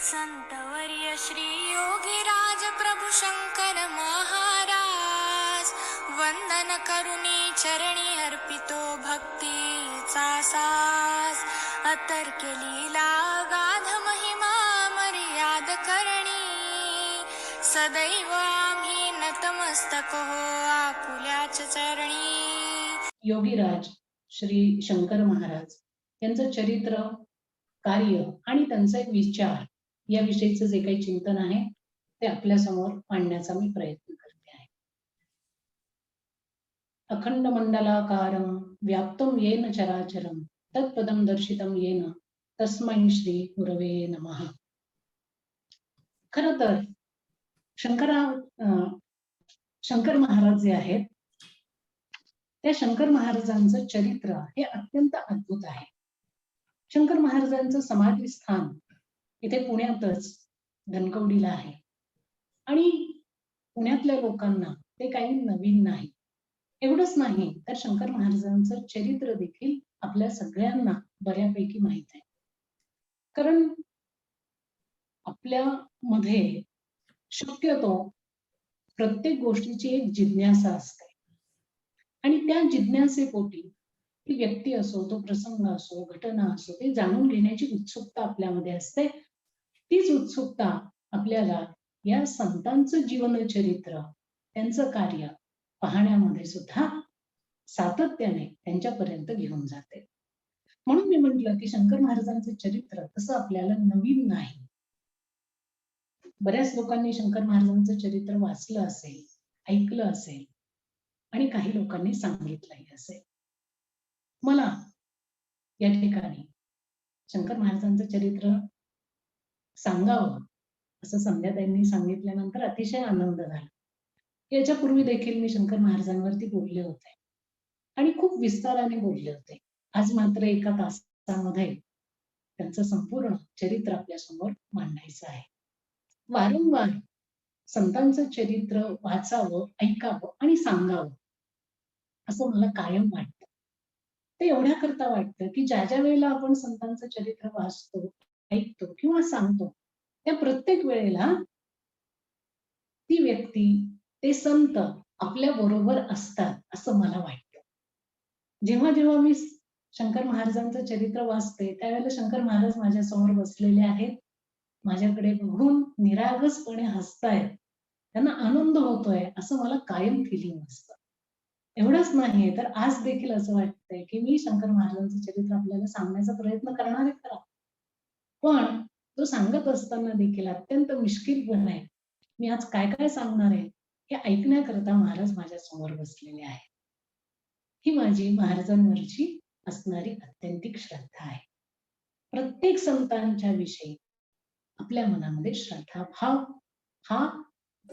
संतवर्य श्री योगीराज प्रभु शंकर महाराज, वंदन करुणी चरणी अर्पितो भक्तीचा सास. अतर्क्य लीला गाध महिमा मर्याद करणी, सदैव आम्ही नतमस्तक हो आपुल्याच चरणी. योगीराज श्री शंकर महाराज यांचं चरित्र, कार्य आणि त्यांचे विचार याविषयीचं जे काही चिंतन आहे ते आपल्या समोर मांडण्याचा मी प्रयत्न करते आहे. अखंड मंडलाकारं व्याप्तं येन चराचरं तत्पदं दर्शितं येन तस्मै श्री गुरवे नमः. खरं तर शंकर महाराज जे आहेत त्या शंकर महाराजांचं चरित्र हे अत्यंत अद्भुत आहे. शंकर महाराजांचं समाधी स्थान इथे पुण्यातच धनकवडीला आहे आणि पुण्यातल्या लोकांना ते काही नवीन नाही. एवढंच नाही तर शंकर महाराजांचं चरित्र देखील आपल्या सगळ्यांना बऱ्यापैकी माहित आहे. कारण आपल्या मध्ये शक्यतो प्रत्येक गोष्टीची एक जिज्ञासा असते आणि त्या जिज्ञासेपोटी ती व्यक्ती असो, तो प्रसंग असो, घटना असो, ते जाणून घेण्याची उत्सुकता आपल्यामध्ये असते. तीच उत्सुकता आपल्याला या संतांचं जीवनचरित्र, त्यांचं कार्य पाहण्यामध्ये सुद्धा सातत्याने त्यांच्यापर्यंत घेऊन जाते. म्हणून मी म्हटलं की शंकर महाराजांचं चरित्र तसं आपल्याला नवीन नाही. बऱ्याच लोकांनी शंकर महाराजांचं चरित्र वाचलं असेल, ऐकलं असेल आणि काही लोकांनी सांगितलंही असेल. मला या ठिकाणी शंकर महाराजांचं चरित्र सांगावं असं संध्याताईंनी सांगितल्यानंतर अतिशय आनंद झाला. याच्यापूर्वी देखील मी शंकर महाराजांवरती बोलले होते आणि खूप विस्ताराने बोलले होते. आज मात्र एका तासामध्ये त्यांचं संपूर्ण चरित्र आपल्या समोर मांडायचं आहे. वारंवार संतांचं चरित्र वाचावं, ऐकावं आणि सांगावं असं मला कायम वाटतं. ते एवढ्या करता वाटतं की ज्या ज्या वेळेला आपण संतांचं चरित्र वाचतो, ऐकतो किंवा सांगतो त्या प्रत्येक वेळेला ती व्यक्ती, ते संत आपल्या बरोबर असतात असं मला वाटतं. जेव्हा जेव्हा मी शंकर महाराजांचं चरित्र वाचते त्यावेळेला शंकर महाराज माझ्या समोर बसलेले आहेत, माझ्याकडे बघून निरागसपणे हसतायत, त्यांना आनंद होतोय असं मला कायम फिलिंग असतं. एवढंच नाही तर आज देखील असं वाटतंय की मी शंकर महाराजांचं चरित्र आपल्याला सांगण्याचा प्रयत्न करणार आहे खरा, पण तो सांगत असताना देखील अत्यंत मिश्किलपणे मी आज काय काय सांगणार आहे हे ऐकण्याकरता महाराज माझ्या समोर बसलेले आहेत. ही माझी महाराजांवरची असणारी अत्यंतिक श्रद्धा आहे. प्रत्येक संतांच्या विषयी आपल्या मनामध्ये श्रद्धा भाव हा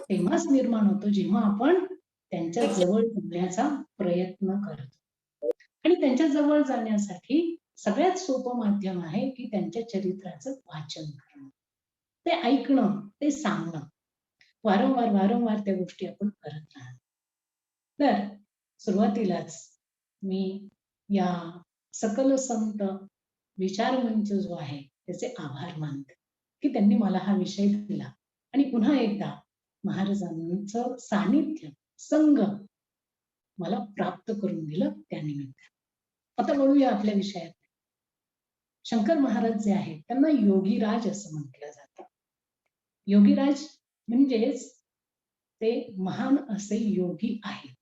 तेव्हाच निर्माण होतो जेव्हा आपण त्यांच्या जवळ जाण्याचा प्रयत्न करतो. आणि त्यांच्या जवळ जाण्यासाठी सगळ्यात सोपं माध्यम आहे की त्यांच्या चरित्राचं वाचन करणं, ते ऐकणं, ते सांगणं. वारंवार वारंवार त्या गोष्टी आपण करत राहतो. तर सुरुवातीलाच मी या सकल संत विचारमंच जो आहे त्याचे आभार मानते की त्यांनी मला हा विषय दिला आणि पुन्हा एकदा महाराजांचं सानिध्य, संग मला प्राप्त करून दिलं त्यानिमित्त. आता वळूया आपल्या विषयात. शंकर महाराज जे आहेत त्यांना योगीराज असं म्हटलं जातं. योगीराज म्हणजेच ते महान असे योगी आहेत.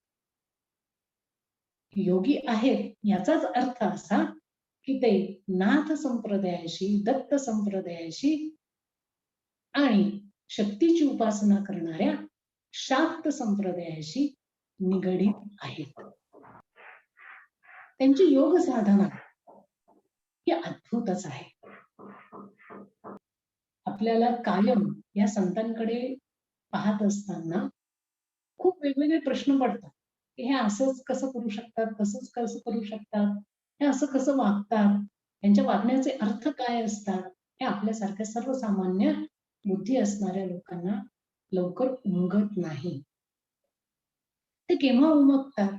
योगी आहेत याचाच अर्थ असा की ते नाथ संप्रदायाशी, दत्त संप्रदायाशी आणि शक्तीची उपासना करणाऱ्या शाक्त संप्रदायाशी निगडीत आहेत. त्यांची योग साधना ही अद्भुतच आहे. आपल्याला कायम या संतांकडे पाहत असताना खूप वेगवेगळे प्रश्न पडतात की हे असंच कसं करू शकतात, तसंच कसं करू शकतात, हे असं कसं वागतात, त्यांच्या वागण्याचे अर्थ काय असतात, हे आपल्यासारख्या सर्वसामान्य बुद्धी असणाऱ्या लोकांना लवकर उमगत नाही. ते केव्हा उमगतात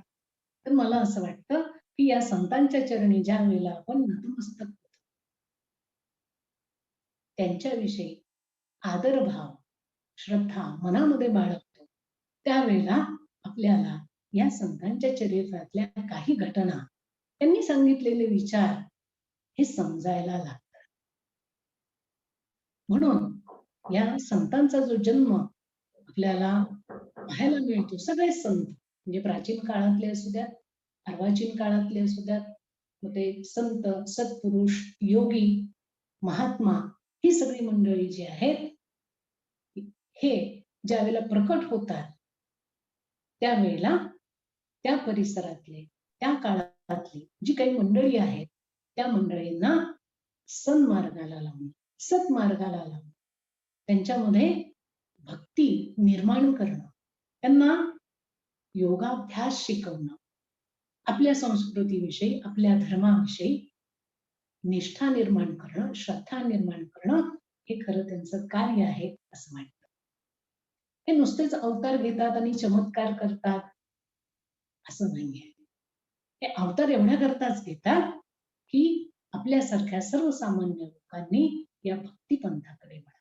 तर मला असं वाटतं की या संतांच्या चरणी ज्या वेळेला आपण नतमस्तक होतो त्यांच्याविषयी आदरभाव, श्रद्धा मनामध्ये बाळगतो, त्यावेळेला आपल्याला या संतांच्या चरित्रातल्या काही घटना, त्यांनी सांगितलेले विचार हे समजायला लागतात. म्हणून या संतांचा जो जन्म आपल्याला पाहायला मिळतो, सगळे संत म्हणजे प्राचीन काळातले असू द्यात, अर्वाचीन काळातले असू द्यात, मग ते संत, सत्पुरुष, योगी, महात्मा, ही सगळी मंडळी जी आहेत, हे ज्या वेळेला प्रकट होतात, त्यावेळेला त्या परिसरातले, त्या काळातली जी काही मंडळी आहेत, त्या मंडळींना सन्मार्गाला लावणं, सत्मार्गाला लावणं, त्यांच्यामध्ये भक्ती निर्माण करणं, त्यांना योगाभ्यास शिकवणं, आपल्या संस्कृतीविषयी, आपल्या धर्माविषयी निष्ठा निर्माण करणं, श्रद्धा निर्माण करणं, हे खरं त्यांचं कार्य आहे असं वाटतं. हे नुसतेच अवतार घेतात आणि चमत्कार करतात असं नाहीये. हे अवतार एवढ्या करताच घेतात की आपल्यासारख्या सर्वसामान्य लोकांनी या भक्तिपंथाकडे वळावं.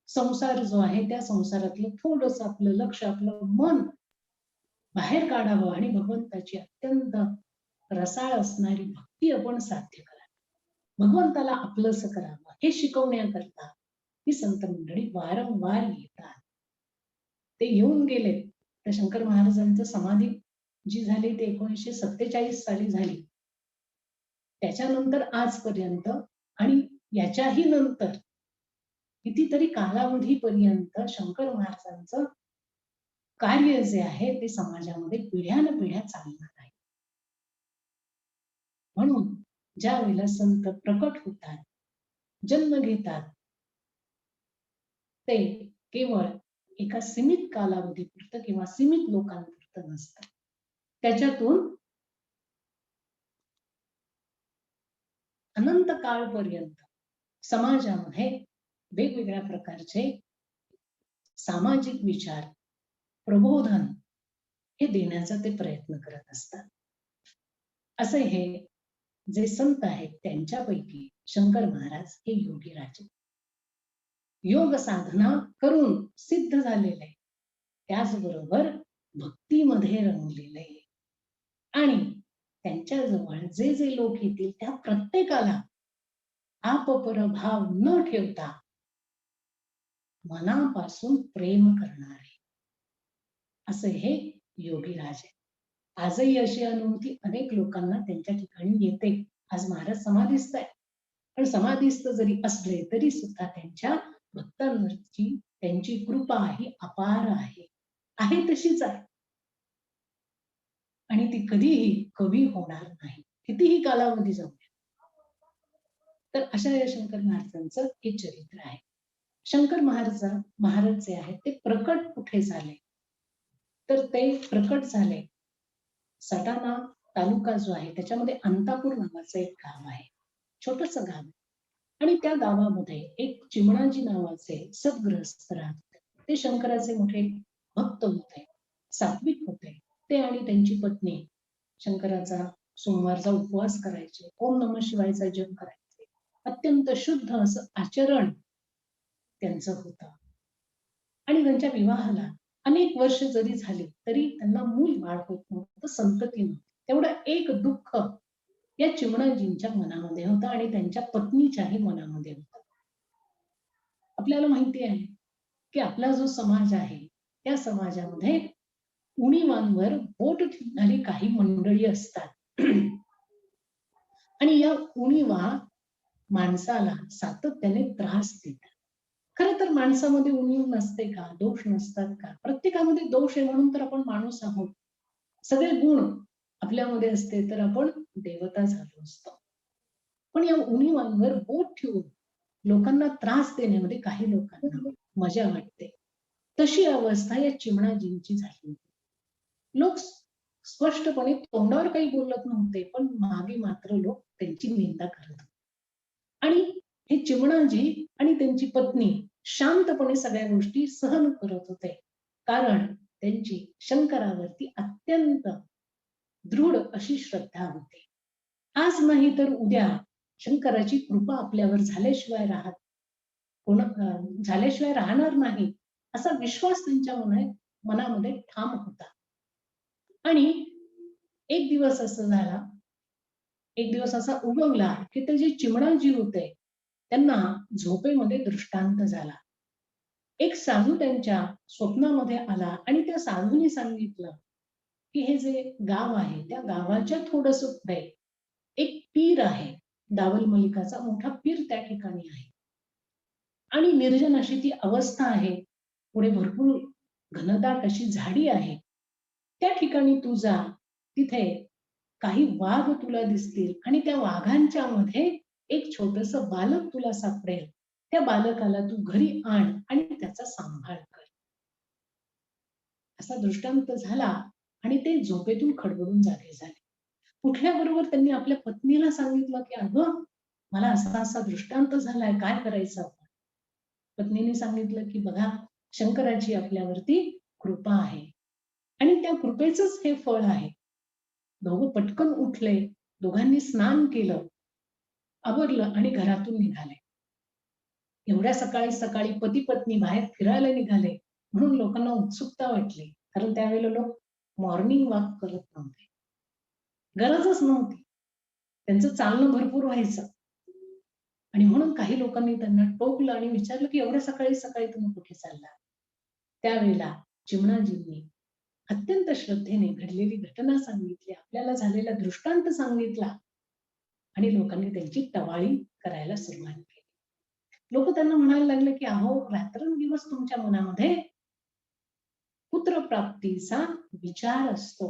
संसार जो आहे त्या संसारातलं थोडस आपलं लक्ष, आपलं मन बाहेर काढावं आणि भगवंताची अत्यंत रसाळ असणारी भक्ती आपण साध्य करावी, भगवंताला आपलंसं करावं, हे शिकवण्याकरता ही संत मंडळी वारंवार येतात. ते येऊन गेले तर शंकर महाराजांचं समाधी जी झाली ती 1947 साली झाली. त्याच्यानंतर आजपर्यंत आणि याच्याही नंतर कितीतरी कालावधीपर्यंत शंकर महाराजांचं कार्य जे आहे ते समाजामध्ये पिढ्यानपिढ्या चालणार आहे. म्हणून ज्या वेळेला संत प्रकट होतात, जन्म घेतात, ते केवळ एका सीमित कालावधीपुरतं किंवा सीमित लोकांपुरतं नसतं. त्याच्यातून अनंत काळपर्यंत समाजामध्ये वेगवेगळ्या प्रकारचे सामाजिक विचार, प्रबोधन हे देण्याचा ते प्रयत्न करत असतात. असे हे जे संत आहेत त्यांच्यापैकी शंकर महाराज हे योगी राजे, योग साधना करून सिद्ध झालेले, त्याचबरोबर भक्तीमध्ये रमलेले, आणि त्यांच्याजवळ जे जे लोक येतील त्या प्रत्येकाला आपपरभाव न ठेवता मनापासून प्रेम करणारे, असे हे योगीराज आहे. आजही अशी अनुभूती अनेक लोकांना त्यांच्या ठिकाणी येते. आज महाराज समाधीस्थ आहे, पण समाधीस्थ जरी असले तरी सुद्धा त्यांच्या भक्तांवरची त्यांची कृपा ही अपार आहे तशीच आहे, आणि ती कधीही कमी होणार नाही, कितीही कालावधी जाऊ द्या. तर अशा या शंकर महाराजांचं हे चरित्र आहे. शंकर महाराज जे आहेत ते प्रकट कुठे झाले, तर ते प्रकट झाले सटाणा तालुका जो आहे त्याच्यामध्ये अंतापूर नावाचं एक गाव आहे, छोटस गाव आहे, आणि त्या गावामध्ये एक चिमणाजी नावाचे सद्गृहस्थ राहत होते. ते शंकराचे मोठे भक्त होते, सात्विक होते. ते आणि त्यांची पत्नी शंकराचा सोमवारचा उपवास करायचे, ओम नमः शिवायचा जप करायचे, अत्यंत शुद्ध असं आचरण त्यांचं होतं. आणि त्यांच्या विवाहाला अनेक वर्ष जरी झाली तरी त्यांना मूल बाळ होत नव्हतं, संतती नव्हती. तेवढं एक दुःख या चिमणाजींच्या मनामध्ये होतं आणि त्यांच्या पत्नीच्याही मनामध्ये होतं. आपल्याला माहिती आहे की आपला जो समाज आहे त्या समाजामध्ये उणीवांवर बोट ठेवणारी काही मंडळी असतात आणि या उणीवा माणसाला सातत्याने त्रास देतात. खरं तर माणसामध्ये उणीव नसते का, दोष नसतात का? प्रत्येकामध्ये दोष आहे म्हणून तर आपण माणूस आहोत. सगळे गुण आपल्यामध्ये असते तर आपण देवता झालो असतो. पण या उणीवांवर बोट ठेवून लोकांना त्रास देण्यामध्ये काही लोकांना मजा वाटते. तशी अवस्था या चिमणाजींची झाली होती. लोक स्पष्टपणे तोंडावर काही बोलत नव्हते, पण मागे मात्र लोक त्यांची निंदा करत होते. आणि हे चिमणाजी आणि त्यांची पत्नी शांतपणे सगळ्या गोष्टी सहन करत होते, कारण त्यांची शंकरावरती अत्यंत दृढ अशी श्रद्धा होती. आज नाही तर उद्या शंकराची कृपा आपल्यावर झाल्याशिवाय राहत झाल्याशिवाय राहणार नाही असा विश्वास त्यांच्या मनामध्ये ठाम होता. आणि एक दिवस असं झाला, एक दिवस असा उगवला की ते जे चिमणाजी होते त्यांना झोपेमध्ये दृष्टांत झाला. एक साधू त्यांच्या स्वप्नामध्ये आला आणि त्या साधूने सांगितलं की हे जे गाव आहे त्या गावाच्या थोडस पुढे एक पीर आहे. दावल मलिकाचा मोठा पीर त्या ठिकाणी आहे आणि निर्जन अशी ती अवस्था आहे. पुढे भरपूर घनदाट अशी झाडी आहे. त्या ठिकाणी तू जा, तिथे काही वाघ तुला दिसतील आणि त्या वाघांच्या मध्ये एक छोटस बालक तुला सापडेल. त्या बालकाला तू घरी आण आणि त्याचा सांभाळ कर. असा दृष्टांत झाला आणि ते झोपेतून खडबडून जागे झाले. उठल्याबरोबर त्यांनी आपल्या पत्नीला सांगितलं की अगं मला असा असा दृष्टांत झालाय, काय करायचं आपण. पत्नीने सांगितलं की बघा, शंकराची आपल्यावरती कृपा आहे आणि त्या कृपेचंच हे फळ आहे. दोघं पटकन उठले, दोघांनी स्नान केलं, आवरलं आणि घरातून निघाले. एवढ्या सकाळी सकाळी पती पत्नी बाहेर फिरायला निघाले म्हणून लोकांना उत्सुकता वाटली, कारण त्यावेळेला लोक मॉर्निंग वॉक करत नव्हते, गरजच नव्हती, त्यांचं चालणं भरपूर व्हायचं. आणि म्हणून काही लोकांनी त्यांना टोकलं आणि विचारलं की एवढ्या सकाळी सकाळी तुम्ही कुठे चालला. त्यावेळेला चिमणाजींनी अत्यंत श्रद्धेने घडलेली घटना सांगितली, आपल्याला झालेला दृष्टांत सांगितला आणि लोकांनी त्यांची टवाळी करायला सुरुवात केली. लोक त्यांना म्हणायला लागले की अहो, रात्रंदिवस तुमच्या मनामध्ये पुत्रप्राप्तीचा विचार असतो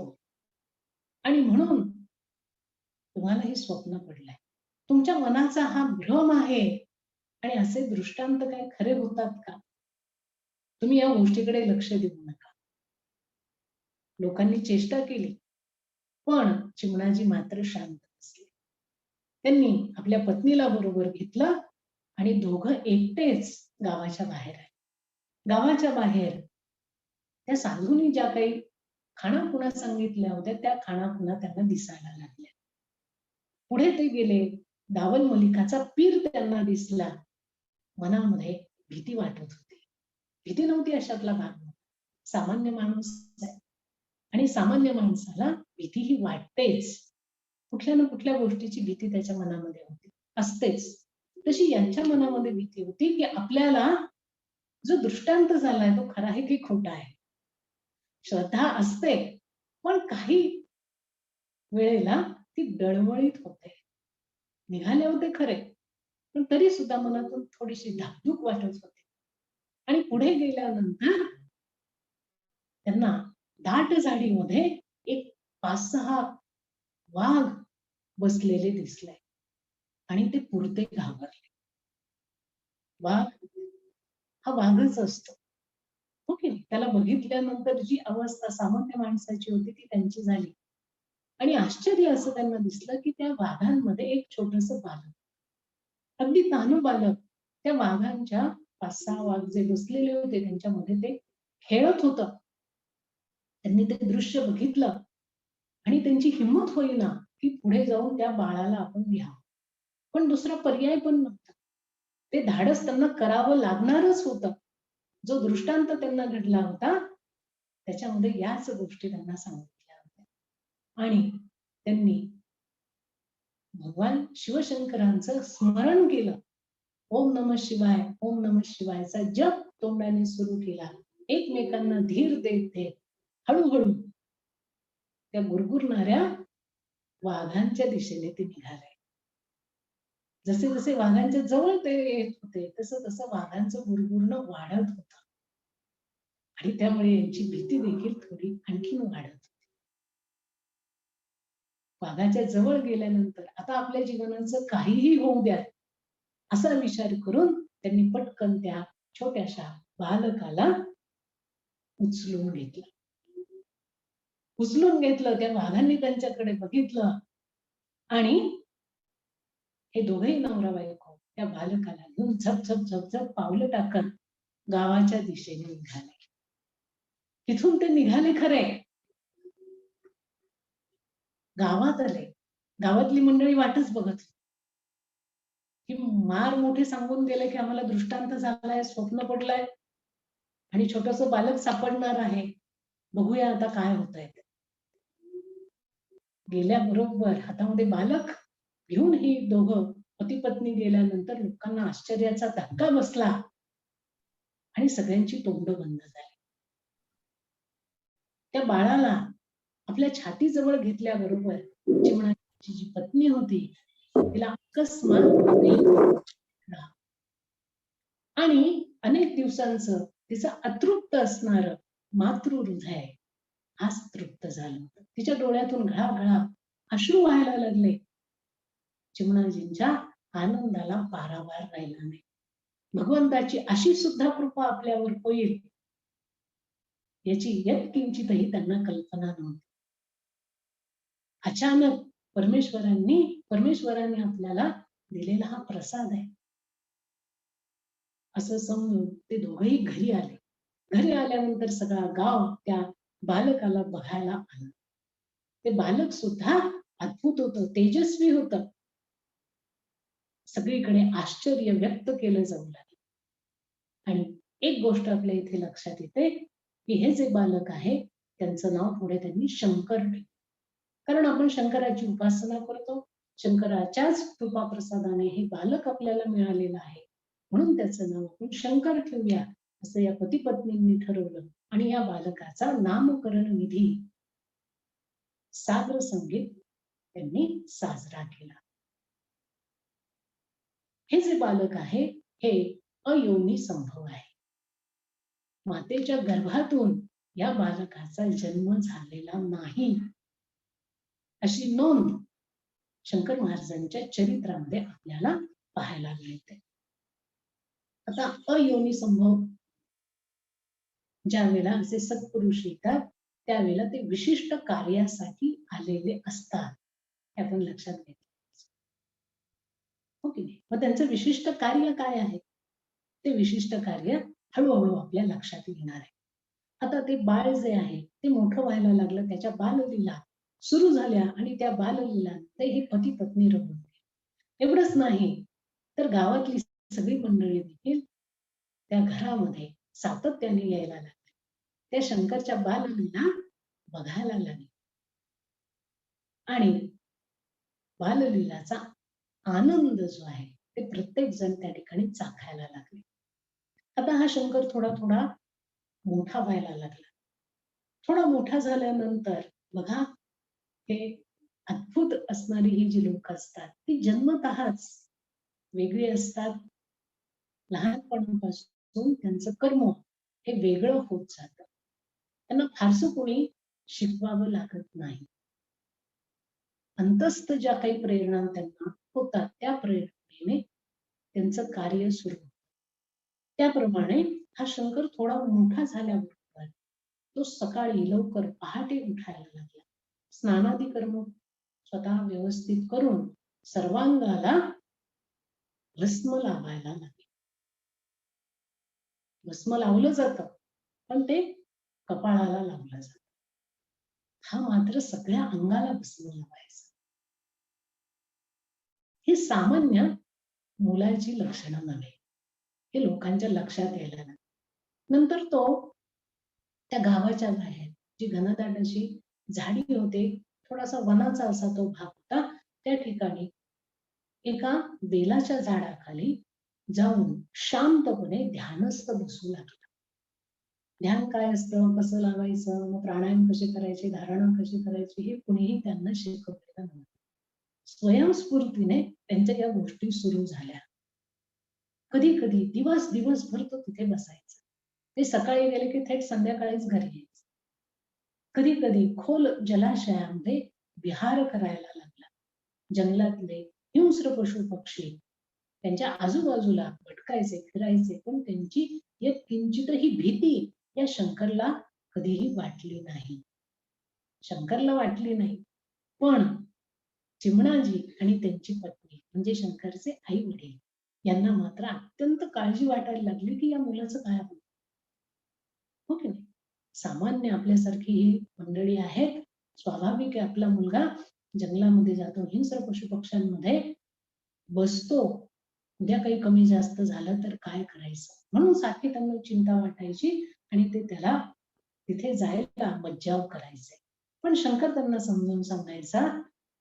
आणि म्हणून तुम्हाला हे स्वप्न पडलंय. तुमच्या मनाचा हा भ्रम आहे आणि असे दृष्टांत काय खरे होतात का? तुम्ही या गोष्टीकडे लक्ष देऊ नका. लोकांनी चेष्टा केली पण चिमणाजी मात्र शांत बसले. त्यांनी आपल्या पत्नीला बरोबर घेतलं आणि दोघं एकटेच गावाच्या बाहेर आले. गावाच्या बाहेर त्या साधूंनी ज्या काही खाणाखुणा सांगितल्या होत्या त्या खाणाखुणा त्यांना दिसायला लागल्या. पुढे ते गेले, दावल मलिकाचा पीर त्यांना दिसला. मनामध्ये भीती वाटत होती. भीती नव्हती अशातला भाग नव्हता. सामान्य माणूस आहे आणि सामान्य माणसाला भीती ही वाटतेच. कुठल्या ना कुठल्या गोष्टीची भीती त्याच्या मनामध्ये होती, असतेच. तशी यांच्या मनामध्ये भीती होती की आपल्याला जो दृष्टांत झालाय तो खरा आहे की खोटा आहे. श्रद्धा असते पण काही वेळेला ती डळमळीत होते. निघाले होते खरे पण तरी सुद्धा मनातून थोडीशी धाकधूक वाटत होती. आणि पुढे गेल्यानंतर त्यांना दाट झाडीमध्ये एक 5-6 वाघ बसलेले दिसले आणि ते पुरते घाबरले. वाघ हा वाघच असतो, हो की नाही? त्याला बघितल्यानंतर जी अवस्था सामान्य माणसाची होती ती त्यांची झाली. आणि आश्चर्य असं त्यांना दिसलं की त्या वाघांमध्ये एक छोटस बालक, अगदी तान्हं बालक, त्या वाघांच्या 5-6 वाघ जे बसलेले होते त्यांच्यामध्ये ते खेळत होतं. त्यांनी ते दृश्य बघितलं आणि त्यांची हिंमत होईना की पुढे जाऊन त्या बाळाला आपण घ्यावं, पण दुसरा पर्याय पण नव्हता. ते धाडस त्यांना करावं लागणारच होतं. जो दृष्टांत त्यांना घडला होता त्याच्यामध्ये याच गोष्टी त्यांना सांगितल्या होत्या आणि त्यांनी भगवान शिवशंकरांचं स्मरण केलं. ओम नमः शिवाय, ओम नमः शिवायचा जप तोंडाने सुरू केला. एकमेकांना धीर देत देत हळूहळू त्या गुरगुरणाऱ्या वाघांच्या दिशेने ते निघाले. जसे जसे वाघांच्या जवळ ते येत होते तसं तसं वाघांचं गुरगुरणं वाढत होतं आणि त्यामुळे यांची भीती देखील थोडी आणखीन वाढत होती. वाघाच्या जवळ गेल्यानंतर आता आपल्या जीवनाचं काहीही होऊ द्या असा विचार करून त्यांनी पटकन त्या छोट्याशा बालकाला उचलून घेतलं. उचलून घेतलं, त्या वाघांनी त्यांच्याकडे बघितलं आणि हे दोघेही नवरा बायको त्या बालकाला घेऊन झप झप झप झप पावलं टाकत गावाच्या दिशेने निघाले. तिथून ते निघाले खरे, गावात आले. गावातली मंडळी वाटच बघत होती की मार मोठे सांगून गेले की आम्हाला दृष्टांत झालाय, स्वप्न पडलंय आणि छोटंसं बालक सापडणार आहे. बघूया आता काय होतंय ते. गेल्याबरोबर हातामध्ये बालक घेऊन ही दोघं पती-पत्नी गेल्यानंतर लोकांना आश्चर्याचा धक्का बसला आणि सगळ्यांची तोंड बंद झाली. त्या बाळाला आपल्या छातीजवळ घेतल्याबरोबर चिमणाची जी पत्नी होती, तिला अकस्मात वेदना आणि अनेक दिवसांचं तिचं अतृप्त असणारं मातृहृदय आज तृप्त झालं. तिच्या डोळ्यातून घळा-घळा अश्रू व्हायला लागले. चिमणाजींच्या आनंदाला पारावार राहिला नाही. भगवंताची अशी सुद्धा कृपा आपल्यावर होईल याची यत्किंचितही त्यांना कल्पना नव्हती. अचानक परमेश्वराने आपल्याला दिलेला हा प्रसाद आहे असं समजून ते दोघंही घरी आले. घरी आल्यानंतर सगळा गाव त्या बालकाला बघायला आला. ते बालक सुद्धा अद्भुत होतं, तेजस्वी होतं. सगळीकडे आश्चर्य व्यक्त केलं जाऊ लागलं. आणि एक गोष्ट आपल्या इथे लक्षात येते की हे जे बालक आहे त्यांचं नाव पुढे त्यांनी शंकर ठेवलं. कारण आपण शंकराची उपासना करतो. शंकराच्याच कृपा प्रसादाने हे बालक आपल्याला मिळालेलं आहे. म्हणून त्याचं नाव आपण शंकर ठेवूया असं या पती-पत्नींनी ठरवलं आणि या बालकाचा नामकरण विधी सागर संगीत त्यांनी साजरा केला. हे जे बालक आहे हे अयोनी संभव आहे. मातेच्या गर्भातून या बालकाचा जन्म झालेला नाही अशी नोंद शंकर महाराजांच्या चरित्रामध्ये आपल्याला पाहायला मिळते. आता अयोनी संभव ज्या वेळेला असे सत्पुरुष येतात त्यावेळेला ते विशिष्ट कार्यासाठी आलेले असतात हे आपण लक्षात घेतलं. हो की नाही? मग त्यांचं विशिष्ट कार्य काय आहे? ते विशिष्ट कार्य हळूहळू आपल्या लक्षात येणार आहे. आता ते बाळ जे आहे ते मोठं व्हायला लागलं, त्याच्या बाललीला सुरू झाल्या आणि त्या बाललीला ते हे पती पत्नी रमून गेले. एवढंच नाही तर गावातली सगळी मंडळी देखील त्या घरामध्ये सातत्याने यायला लागली. त्या शंकरच्या बाललीला बघायला लागली आणि बाललीलाचा आनंद जो आहे ते प्रत्येक जण त्या ठिकाणी चाखायला लागले. आता हा शंकर थोडा थोडा मोठा व्हायला लागला. थोडा मोठा झाल्यानंतर बघा हे अद्भुत असणारी ही जी लोक असतात ती जन्मतःच वेगळी असतात. लहानपणापासून त्यांचं कर्म हे वेगळं होत जातं. त्यांना फारसं कोणी शिकवावं लागत नाही. अंतस्थ ज्या काही प्रेरणा त्यांना होतात त्या प्रेरणेने त्यांचं कार्य सुरू होतं. त्याप्रमाणे हा शंकर थोडा मोठा झाल्याबरोबर तो सकाळी लवकर पहाटे उठायला लागला. स्नानादी कर्म स्वतः व्यवस्थित करून सर्वांगाला भस्म लावायला लागले. भस्म लावलं जातं पण ते कपाळाला लावलं जातं. हा मात्र सगळ्या अंगाला भस्म लावायचा. ही सामान्य मुलाची लक्षणं नव्हे. हे लोकांच्या लक्षात यायला लागलं. नंतर तो त्या गावाच्या बाहेर जी घनदाट अशी झाडी होते, थोडासा वनाचा असा तो भाग होता, त्या ठिकाणी एका बेलाच्या झाडाखाली जाऊन शांतपणे ध्यानस्थ बसू लागला. ध्यान काय असतं, कसं लावायचं, मग प्राणायाम कसे करायचे, धारणा कशी करायची हे कुणीही त्यांना शिकवलेलं नव्हतं. स्वयंस्फूर्तीने त्यांच्या या गोष्टी सुरू झाल्या. कधी कधी दिवसभर तो तिथे बसायचा. ते सकाळी गेले की थेट संध्याकाळीच घरी यायचे. कधी कधी खोल जलाशयामध्ये विहार करायला लागला. जंगलातले हिंस्र पशु पक्षी त्यांच्या आजूबाजूला भटकायचे, फिरायचे, पण त्यांची एक किंचितही भीती या शंकरला कधीही वाटली नाही. शंकरला वाटली नाही, पण चिमणाजी आणि त्यांची पत्नी म्हणजे शंकरचे आई वडील यांना मात्र अत्यंत काळजी वाटायला लागली की या मुलाचं काय होईल. हो की नाही? सामान्य आपल्यासारखी ही मंडळी आहेत. स्वाभाविक आहे आपला मुलगा जंगलामध्ये जातो, हिंस्र पशु पक्ष्यांमध्ये बसतो उद्या काही कमी जास्त झालं तर काय करायचं, म्हणून सारखी त्यांना चिंता वाटायची आणि ते त्याला तिथे जायला मज्जाव करायचे. पण शंकर त्यांना समजावून सांगायचा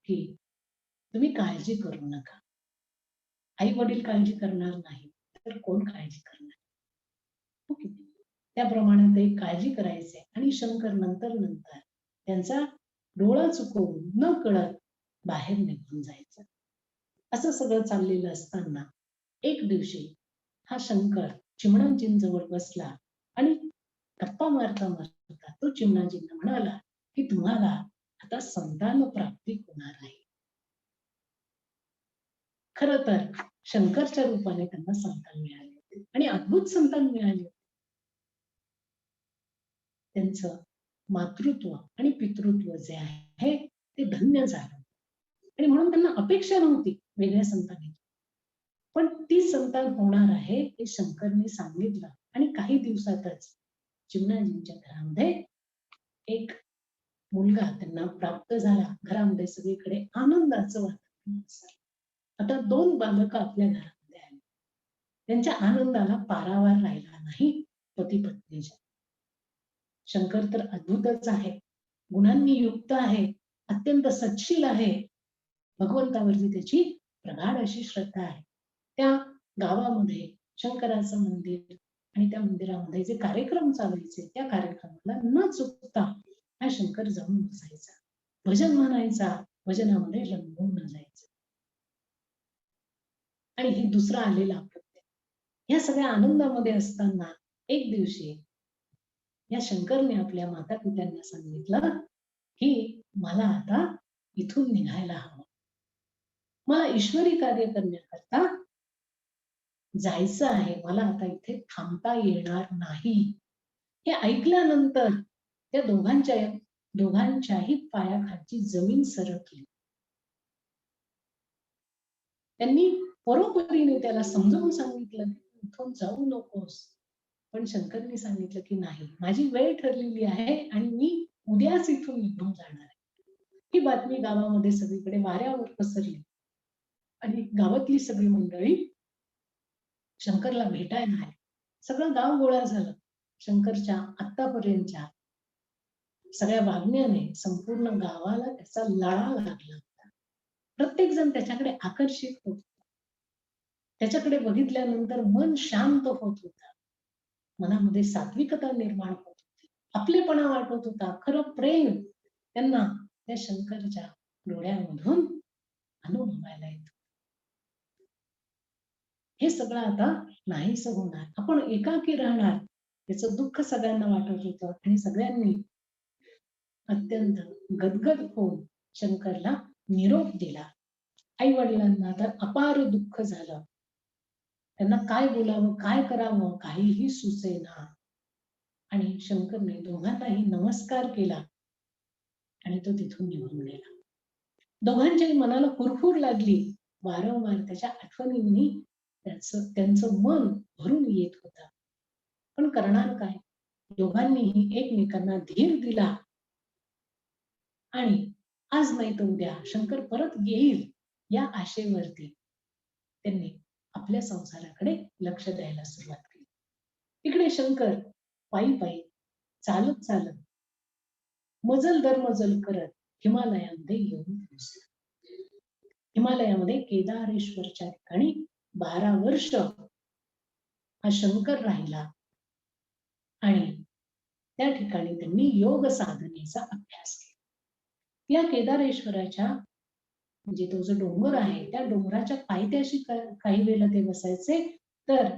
की तुम्ही काळजी करू नका. आई वडील काळजी करणार नाही तर कोण काळजी करणार. हो की नाही? त्याप्रमाणे ते काळजी करायचे आणि शंकर नंतर नंतर त्यांचा डोळा चुकवून न कळत बाहेर निघून जायचा. असं सगळं चाललेलं असताना एक दिवशी हा शंकर चिमणाजींजवळ बसला आणि गप्पा मारता मारता तो चिमणाजींना म्हणाला की तुम्हाला आता संतान प्राप्ती होणार आहे. खर तर शंकरच्या रूपाने त्यांना संतान मिळाले होते आणि अद्भुत संतान मिळाले. त्यांचं मातृत्व आणि पितृत्व जे आहे ते धन्य झालं आणि म्हणून त्यांना अपेक्षा नव्हती वेगळ्या संतानाची. पण ती संतान होणार आहे हे शंकरने सांगितलं आणि काही दिवसातच चिमणाजींच्या घरामध्ये एक मुलगा त्यांना प्राप्त झाला. घरामध्ये सगळीकडे आनंदाचं वातावरण पसरलं. आता 2 बालकं आपल्या घरामध्ये आली. त्यांच्या आनंदाला पारावार राहिला नाही पती पत्नीच्या. शंकर तर अद्भुतच आहे, गुणांनी युक्त आहे, अत्यंत सत्शील आहे. भगवंतावरती त्याची प्रगाढ अशी श्रद्धा आहे. त्या गावामध्ये शंकराचं मंदिर आणि त्या मंदिरामध्ये जे कार्यक्रम चालायचे त्या कार्यक्रमाला न चुकता हा शंकर जाऊन बसायचा, भजन म्हणायचा, भजनामध्ये रंगून जायचं. आणि हे दुसरं आलेलं अपत्य. या सगळ्या आनंदामध्ये असताना एक दिवशी या शंकरने आपल्या माता पित्यांना सांगितलं की मला आता इथून निघायला हवं. मला ईश्वरी कार्य करण्याकरता जायचं आहे. मला आता इथे थांबता येणार नाही. हे ऐकल्यानंतर त्या दोघांच्याही पायाखालची जमीन सरकली. त्यांनी परोपरीने त्याला समजावून सांगितलं की इथून जाऊ नकोस. पण शंकरने सांगितलं की नाही, माझी वेळ ठरलेली आहे आणि मी उद्याच इथून निघून जाणार आहे. ही बातमी गावामध्ये सगळीकडे वाऱ्यावर पसरली आणि गावातली सगळी मंडळी शंकरला भेटायला आली. सगळं गाव गोळा झालं. शंकरच्या आतापर्यंतच्या सगळ्या वागण्याने संपूर्ण गावाला त्याचा लळा लागला होता. प्रत्येक जण त्याच्याकडे आकर्षित होत होता. त्याच्याकडे बघितल्यानंतर मन शांत होत होतं. मनामध्ये सात्विकता निर्माण होत होती. आपलेपणा वाटत होता. खरं प्रेम त्यांना त्या शंकरच्या डोळ्यामधून अनुभवायला येत. हे सगळं आता नाहीसं होणार. आपण एकाकी राहणार याचं दुःख सगळ्यांना वाटत होतं आणि सगळ्यांनी अत्यंत गदगद होऊन शंकरला निरोप दिला. आई वडिलांना तर अपार दुःख झालं. त्यांना काय बोलावं, काय करावं काहीही सुचेना. आणि शंकरने दोघांनाही नमस्कार केला आणि तो तिथून निघून गेला. दोघांच्याही मनाला हुरहूर लागली. वारंवार त्याच्या आठवणींनी त्यांचं मन भरून येत होतं. पण करणार काय? दोघांनीही एकमेकांना धीर दिला आणि आज नाही तर उद्या शंकर परत येईल या आशेवरती त्यांनी आपल्या संसाराकडे लक्ष द्यायला सुरुवात केली. इकडे शंकर पायी पायी चालत चालत मजल दर मजल करत हिमालयामध्ये येऊन पोहोचला. हिमालयामध्ये केदारेश्वरच्या ठिकाणी 12 वर्ष हा शंकर राहिला आणि त्या ठिकाणी त्यांनी योग साधनेचा अभ्यास केला. या केदारेश्वराच्या म्हणजे तो जो डोंगर आहे त्या डोंगराच्या पायथ्याशी काही वेळेला ते बसायचे, तर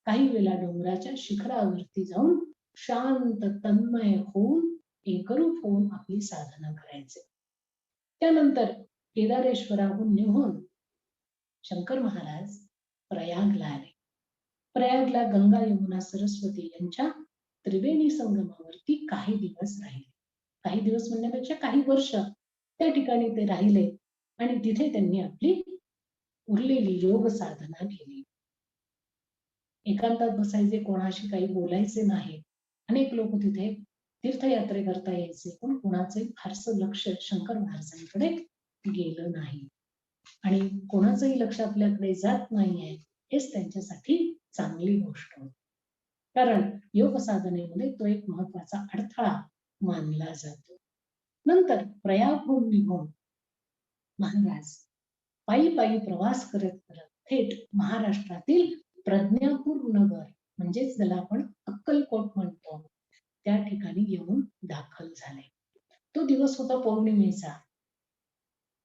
काही वेळेला डोंगराच्या शिखरावरती जाऊन शांत तन्मय होऊन एकरूप होऊन आपली साधना करायचे. त्यानंतर केदारेश्वराहून निघून शंकर महाराज प्रयागला आले. प्रयागला गंगा यमुना सरस्वती यांच्या त्रिवेणी संगमावरती काही दिवस राहिले. काही दिवस म्हणण्यापेक्षा काही वर्ष त्या ठिकाणी ते राहिले आणि तिथे त्यांनी आपली उरलेली योग साधना केली. एकांतात बसायचे, कोणाशी काही बोलायचे नाही. अनेक लोक तिथे तीर्थयात्रे करता यायचे, पण कोणाचंही फारसं लक्ष शंकर महाराजांकडे गेलं नाही. आणि कोणाचंही लक्ष आपल्याकडे जात नाहीये हेच त्यांच्यासाठी चांगली गोष्ट होती. कारण योग साधनेमध्ये तो एक महत्वाचा अडथळा मानला जातो. नंतर प्रयागहून निघून महाराज पायी पायी प्रवास करत करत थेट महाराष्ट्रातील प्रज्ञापूर नगर म्हणजेच ज्याला आपण अक्कलकोट म्हणतो त्या ठिकाणी येऊन दाखल झाले. तो दिवस होता पौर्णिमेचा.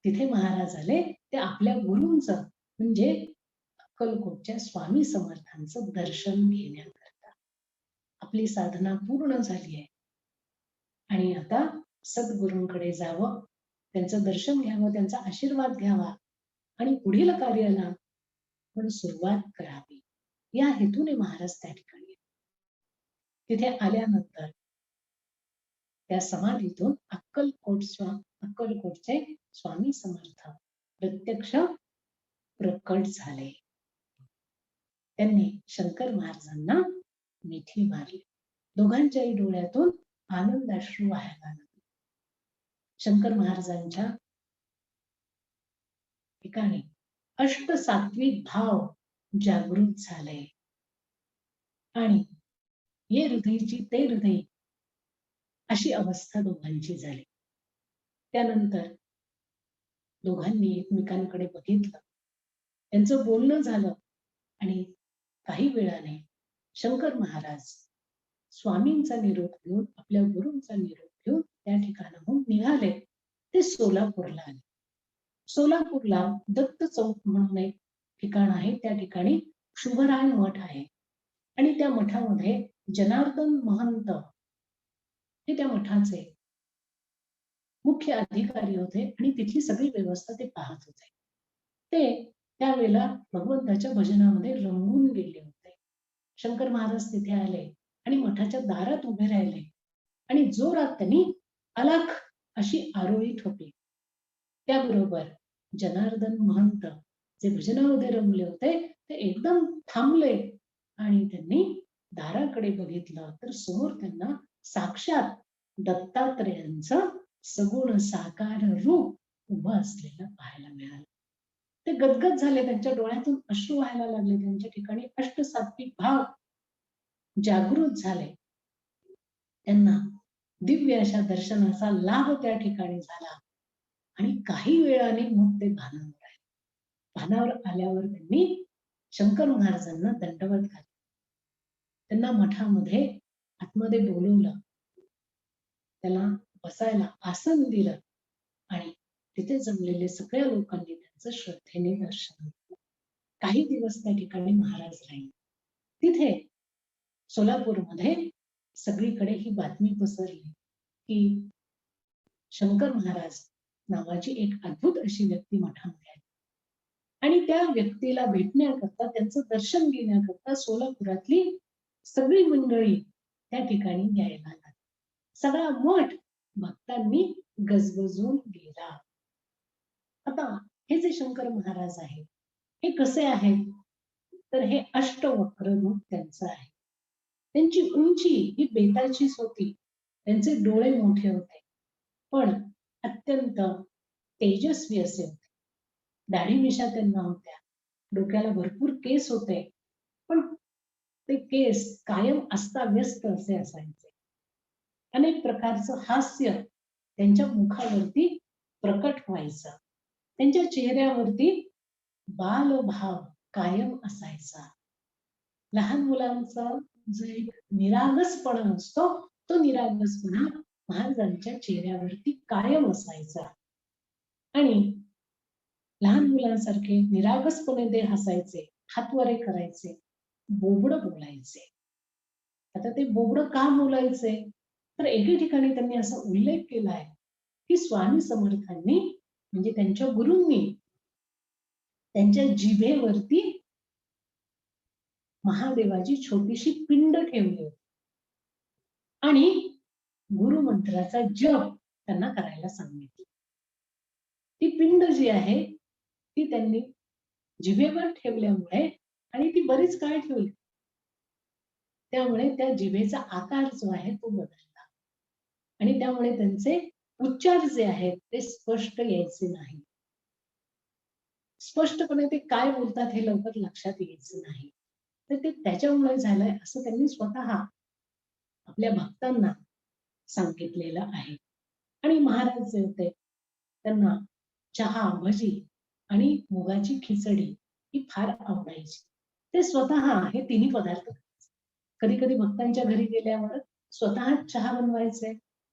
तिथे महाराज आले ते आपल्या गुरूंचं म्हणजे अक्कलकोटच्या स्वामी समर्थांचं दर्शन घेण्याकरता. आपली साधना पूर्ण झाली आहे आणि आता सद्गुरूंकडे जावं, त्यांचं दर्शन घ्यावं, त्यांचा आशीर्वाद घ्यावा आणि पुढील कार्याला पण सुरुवात करावी या हेतूने महाराज त्या ठिकाणी. तिथे आल्यानंतर त्या समाधीतून अक्कलकोटचे स्वामी समर्थ प्रत्यक्ष प्रकट झाले. त्यांनी शंकर महाराजांना मिठी मारली. दोघांच्याही डोळ्यातून आनंदाश्रू वाहायला लागले. शंकर महाराजांच्या ठिकाणी अष्टसात्विक भाव जागृत झाले आणि ये हृदयची ते हृदय अशी अवस्था दोघांची झाली. त्यानंतर दोघांनी एकमेकांकडे बघितलं, त्यांचं बोलणं झालं आणि काही वेळाने शंकर महाराज स्वामींचा निरोप घेऊन आपल्या गुरूंचा निरोप घेऊन त्या ठिकाणाहून निघाले. ते सोलापूरला आले. सोलापूरला दत्त चौक म्हणून एक ठिकाण आहे. त्या ठिकाणी शुभराय मठ आहे आणि त्या मठामध्ये जनार्दन महंत हे त्या मठाचे मुख्य अधिकारी होते आणि तिथली सगळी व्यवस्था ते पाहत होते. ते त्यावेळेला भगवंताच्या भजनामध्ये रंगून गेले होते. शंकर महाराज तिथे आले आणि मठाच्या दारात उभे राहिले आणि जोरात त्यांनी अलख अशी आरोळी ठोकली. त्याबरोबर जनार्दन महंत जे भजनामध्ये रंगले होते ते एकदम थांबले आणि त्यांनी दाराकडे बघितलं तर समोर त्यांना साक्षात दत्तात्रेयांचं सगुण साकार रूप उभं असलेलं पाहायला मिळालं. ते गदगद झाले, त्यांच्या डोळ्यातून अश्रू व्हायला लागले, त्यांच्या ठिकाणी अष्टसात्विक भाव जागृत झाले. त्यांना दिव्य अशा दर्शनाचा लाभ त्या ठिकाणी झाला आणि काही वेळाने मग ते भानावर आले. भानावर आल्यावर त्यांनी शंकर महाराजांना दंडवत घातला. त्यांना मठामध्ये आतमध्ये बोलवलं, त्याला बसायला आसन दिलं आणि तिथे जमलेले सगळ्या लोकांनी त्यांचं श्रद्धेने दर्शन घेतलं. काही दिवस त्या ठिकाणी महाराज राहिले. तिथे सोलापूरमध्ये सगळीकडे ही बातमी पसरली की शंकर महाराज नावाची एक अद्भुत अशी व्यक्ती मठामध्ये आहे आणि त्या व्यक्तीला भेटण्याकरता त्यांचं दर्शन घेण्याकरता सोलापुरातली सगळी मंडळी त्या ठिकाणी यायला लागली. सगळा मठ भक्तांनी गजबजून गेला. आता हे जे शंकर महाराज आहेत हे कसे आहेत तर हे अष्टवक्र रूप त्यांचं आहे. त्यांची उंची ही बेताचीच होती, त्यांचे डोळे मोठे होते पण अत्यंत तेजस्वी असे होते. दाढी मिशा त्यांना होत्या, डोक्याला भरपूर केस होते पण ते केस कायम अस्ताव्यस्त असे असायचे. अनेक प्रकारचं हास्य त्यांच्या मुखावरती प्रकट व्हायचं. त्यांच्या चेहऱ्यावरती बालभाव कायम असायचा. लहान मुलांचा जो एक निरागसपणा असतो तो निरागसपणा महाराजांच्या चेहऱ्यावरती कायम असायचा आणि लहान मुलांसारखे निरागसपणे ते हसायचे, हातवारे करायचे, बोबडं बोलायचे. आता ते बोबडं का बोलायचे तर एके ठिकाणी त्यांनी असा उल्लेख केलाय की स्वामी समर्थांनी म्हणजे त्यांच्या गुरूंनी त्यांच्या जिभेवरती महादेवाची छोटीशी पिंड ठेवली होती आणि गुरुमंत्राचा जप त्यांना करायला सांगितलं. ती पिंड जी आहे ती त्यांनी जिभेवर ठेवल्यामुळे आणि ती बरीच काळ ठेवली त्यामुळे त्या जिभेचा आकार जो आहे तो बदलला आणि त्यामुळे त्यांचे उच्चार जे आहेत ते स्पष्ट यायचे नाही. स्पष्टपणे ते काय बोलतात हे लवकर लक्षात यायचं नाही. तर ते त्याच्यामुळे झालंय असं त्यांनी स्वतः आपल्या भक्तांना सांगितलेलं आहे. आणि महाराज जे होते त्यांना चहा, भजी आणि मुगाची खिचडी ही फार आवडायची. ते स्वतः हे तिन्ही पदार्थ करायचे. कधी-कधी भक्तांच्या घरी गेल्यावर स्वतः चहा बनवायचे,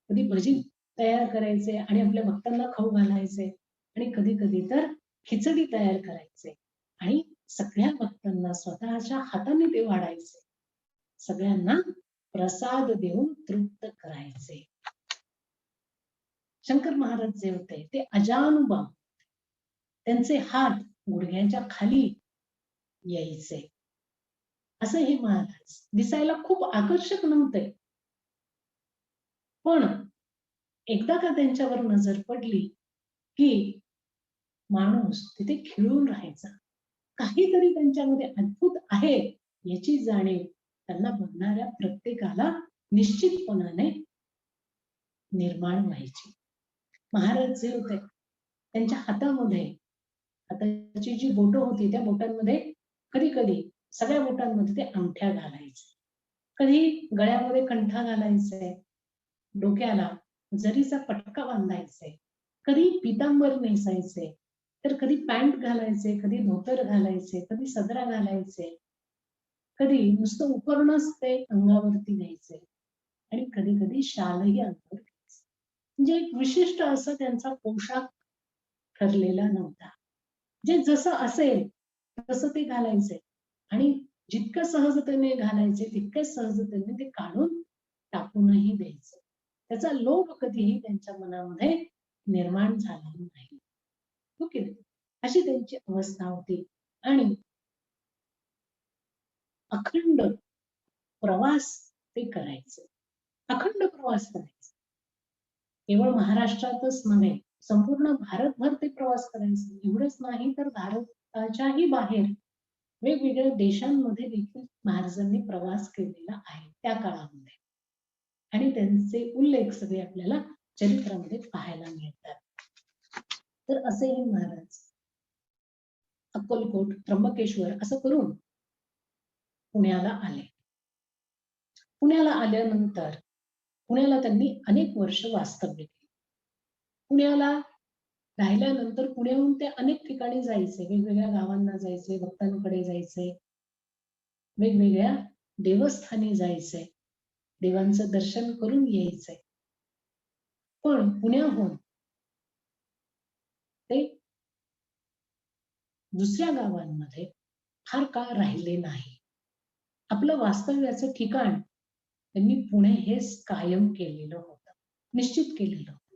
कधी भजी तयार करायचे आणि आपल्या भक्तांना खाऊ घालायचे आणि कधी-कधी तर खिचडी तयार करायचे आणि सगळ्या भक्तांना स्वतःच्या हाताने ते वाढायचे. सगळ्यांना प्रसाद देऊन तृप्त करायचे. शंकर महाराज जे होते ते अजानुबाहू, त्यांचे हात गुडघ्यांच्या खाली यायचे. असे हे महाराज दिसायला खूप आकर्षक नव्हते. पण एकदा का त्यांच्यावर नजर पडली की माणूस तिथे खिळून राहायचा. काहीतरी त्यांच्यामध्ये अद्भुत आहे याची जाणीव त्यांना बघणाऱ्या प्रत्येकाला निश्चितपणाने निर्माण व्हायची. महाराज जे होते त्यांच्या हातामध्ये, हाताची जी बोटं होती त्या बोटांमध्ये कधी कधी सगळ्या बोटांमध्ये ते अंगठ्या घालायचे, कधी गळ्यामध्ये कंठा घालायचे, डोक्याला जरीचा पटका बांधायचे, कधी पितांबर नेसायचे, तर कधी पॅन्ट घालायचे, कधी धोतर घालायचे, कधी सदरा घालायचे, कधी नुसतं उपरणच ते अंगावरती घ्यायचे आणि कधी कधी शालही अंगावर घ्यायचे. म्हणजे एक विशिष्ट असा त्यांचा पोशाख ठरलेला नव्हता. जे जसं असेल तसं ते घालायचे आणि जितकं सहजतेने घालायचे तितक्याच सहजतेने ते काढून टाकूनही द्यायचे. त्याचा लोभ कधीही त्यांच्या मनामध्ये निर्माण झाला नाही. हो की नाही? अशी त्यांची अवस्था होती आणि अखंड प्रवास ते करायचे. अखंड प्रवास करायचे. केवळ महाराष्ट्रातच नव्हे, संपूर्ण भारतभर ते प्रवास करायचे. एवढंच नाही तर भारताच्याही बाहेर वेगवेगळ्या देशांमध्ये देखील महाराजांनी प्रवास केलेला आहे त्या काळामध्ये. आणि त्यांचे उल्लेख सगळे आपल्याला चरित्रामध्ये पाहायला मिळतात. तर असे हे महाराज अक्कलकोट, त्र्यंबकेश्वर असं करून पुण्याला आले. पुण्याला आल्यानंतर पुण्याला त्यांनी अनेक वर्ष वास्तव्य केले. पुण्याला राहिल्यानंतर पुण्याहून ते अनेक ठिकाणी जायचे, वेगवेगळ्या गावांना जायचे, भक्तांकडे जायचे, वेगवेगळ्या देवस्थानी जायचे, देवांचं दर्शन करून यायचे. पण पुण्याहून ते दुसऱ्या गावांमध्ये फार काळ राहिले नाही. आपलं वास्तव्याचं ठिकाण त्यांनी पुणे हेच कायम केलेलं होतं, निश्चित केलेलं होतं.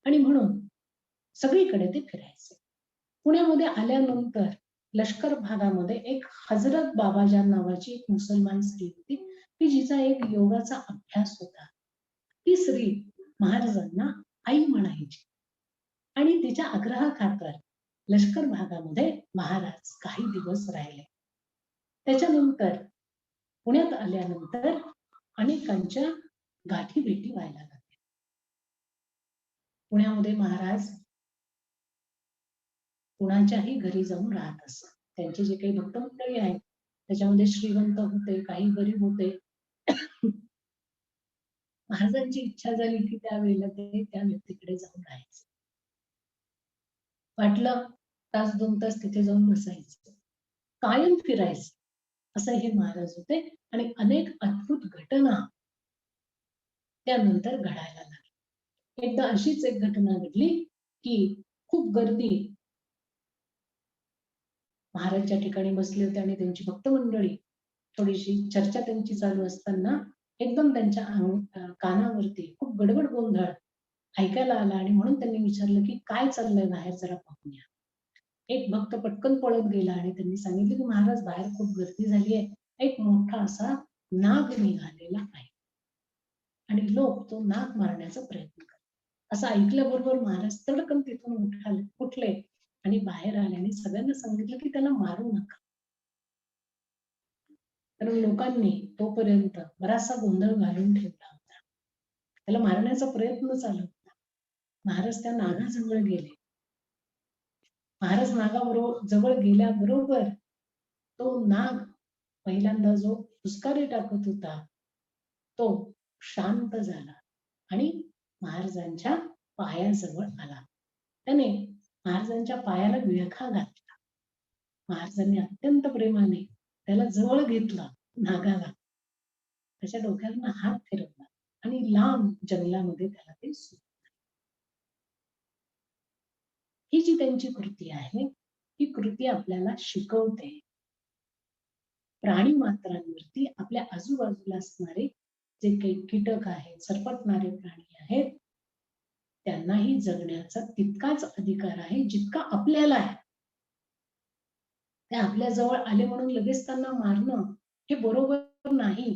आणि म्हणून सगळीकडे ते फिरायचे. पुण्यामध्ये आल्यानंतर लष्कर भागामध्ये एक हजरत बाबाजान नावाची एक मुसलमान स्त्री होती की जिचा एक योगाचा अभ्यास होता. ती स्त्री महाराजांना आई म्हणायची आणि तिच्या आग्रहाखातर लष्कर भागामध्ये महाराज काही दिवस राहिले. त्याच्यानंतर पुण्यात आल्यानंतर अनेकांच्या गाठी भेटी व्हायला लागल्या. पुण्यामध्ये महाराज कुणाच्याही घरी जाऊन राहत असत. त्यांचे जे काही भक्त मंडळी आहेत त्याच्यामध्ये श्रीमंत होते, काही गरीब होते. महाराजांची इच्छा झाली की त्यावेळेला ते त्या व्यक्तीकडे जाऊन राहायचे. वाटलं तास 2 तास तिथे जाऊन बसायचं, कायम फिरायचं. असं हे महाराज होते आणि अनेक अद्भुत घटना त्यानंतर घडायला लागली. एकदा अशीच एक घटना घडली की खूप गर्दी महाराज ज्या ठिकाणी बसले होते आणि त्यांची भक्त मंडळी थोडीशी चर्चा त्यांची चालू असताना एकदम त्यांच्या कानावरती खूप गडबड गोंधळ ऐकायला आला आणि म्हणून त्यांनी विचारलं की काय चाललंय बाहेर, जरा पाहून या. एक भक्त पटकन पळत गेला आणि त्यांनी सांगितलं की महाराज बाहेर खूप गर्दी झाली आहे, एक मोठा असा नाग निघालेला आहे आणि लोक तो नाग मारण्याचा प्रयत्न करतात. असं ऐकल्याबरोबर महाराज तडकन तिथून उठले आणि बाहेर आले आणि सगळ्यांना सांगितलं की त्याला मारू नका. तर लोकांनी तोपर्यंत बराचसा गोंधळ घालून ठेवला होता. त्याला मारण्याचा प्रयत्न चालू होता. महाराज त्या नागाजवळ गेले महाराज नागाबरोबर जवळ गेल्याबरोबर तो नाग पहिल्यांदा जो फुसकारे टाकत होता तो शांत झाला आणि महाराजांच्या पायाजवळ आला. त्याने महाराजांच्या पायाला विळखा घातला. महाराजांनी अत्यंत प्रेमाने त्याला जवळ घेतला, नागाला त्याच्या डोक्याला हात फिरवला आणि लांब जंगलामध्ये त्याला ते ही जी त्यांची कृती आहे ही कृती आपल्याला शिकवते प्राणी मात्रांवरती आपल्या आजूबाजूला असणारे जे काही कीटक आहेत, सरपटणारे प्राणी आहेत, त्यांनाही जगण्याचा तितकाच अधिकार आहे जितका आपल्याला आहे. ते आपल्या जवळ आले म्हणून लगेच त्यांना मारणं हे बरोबर नाही.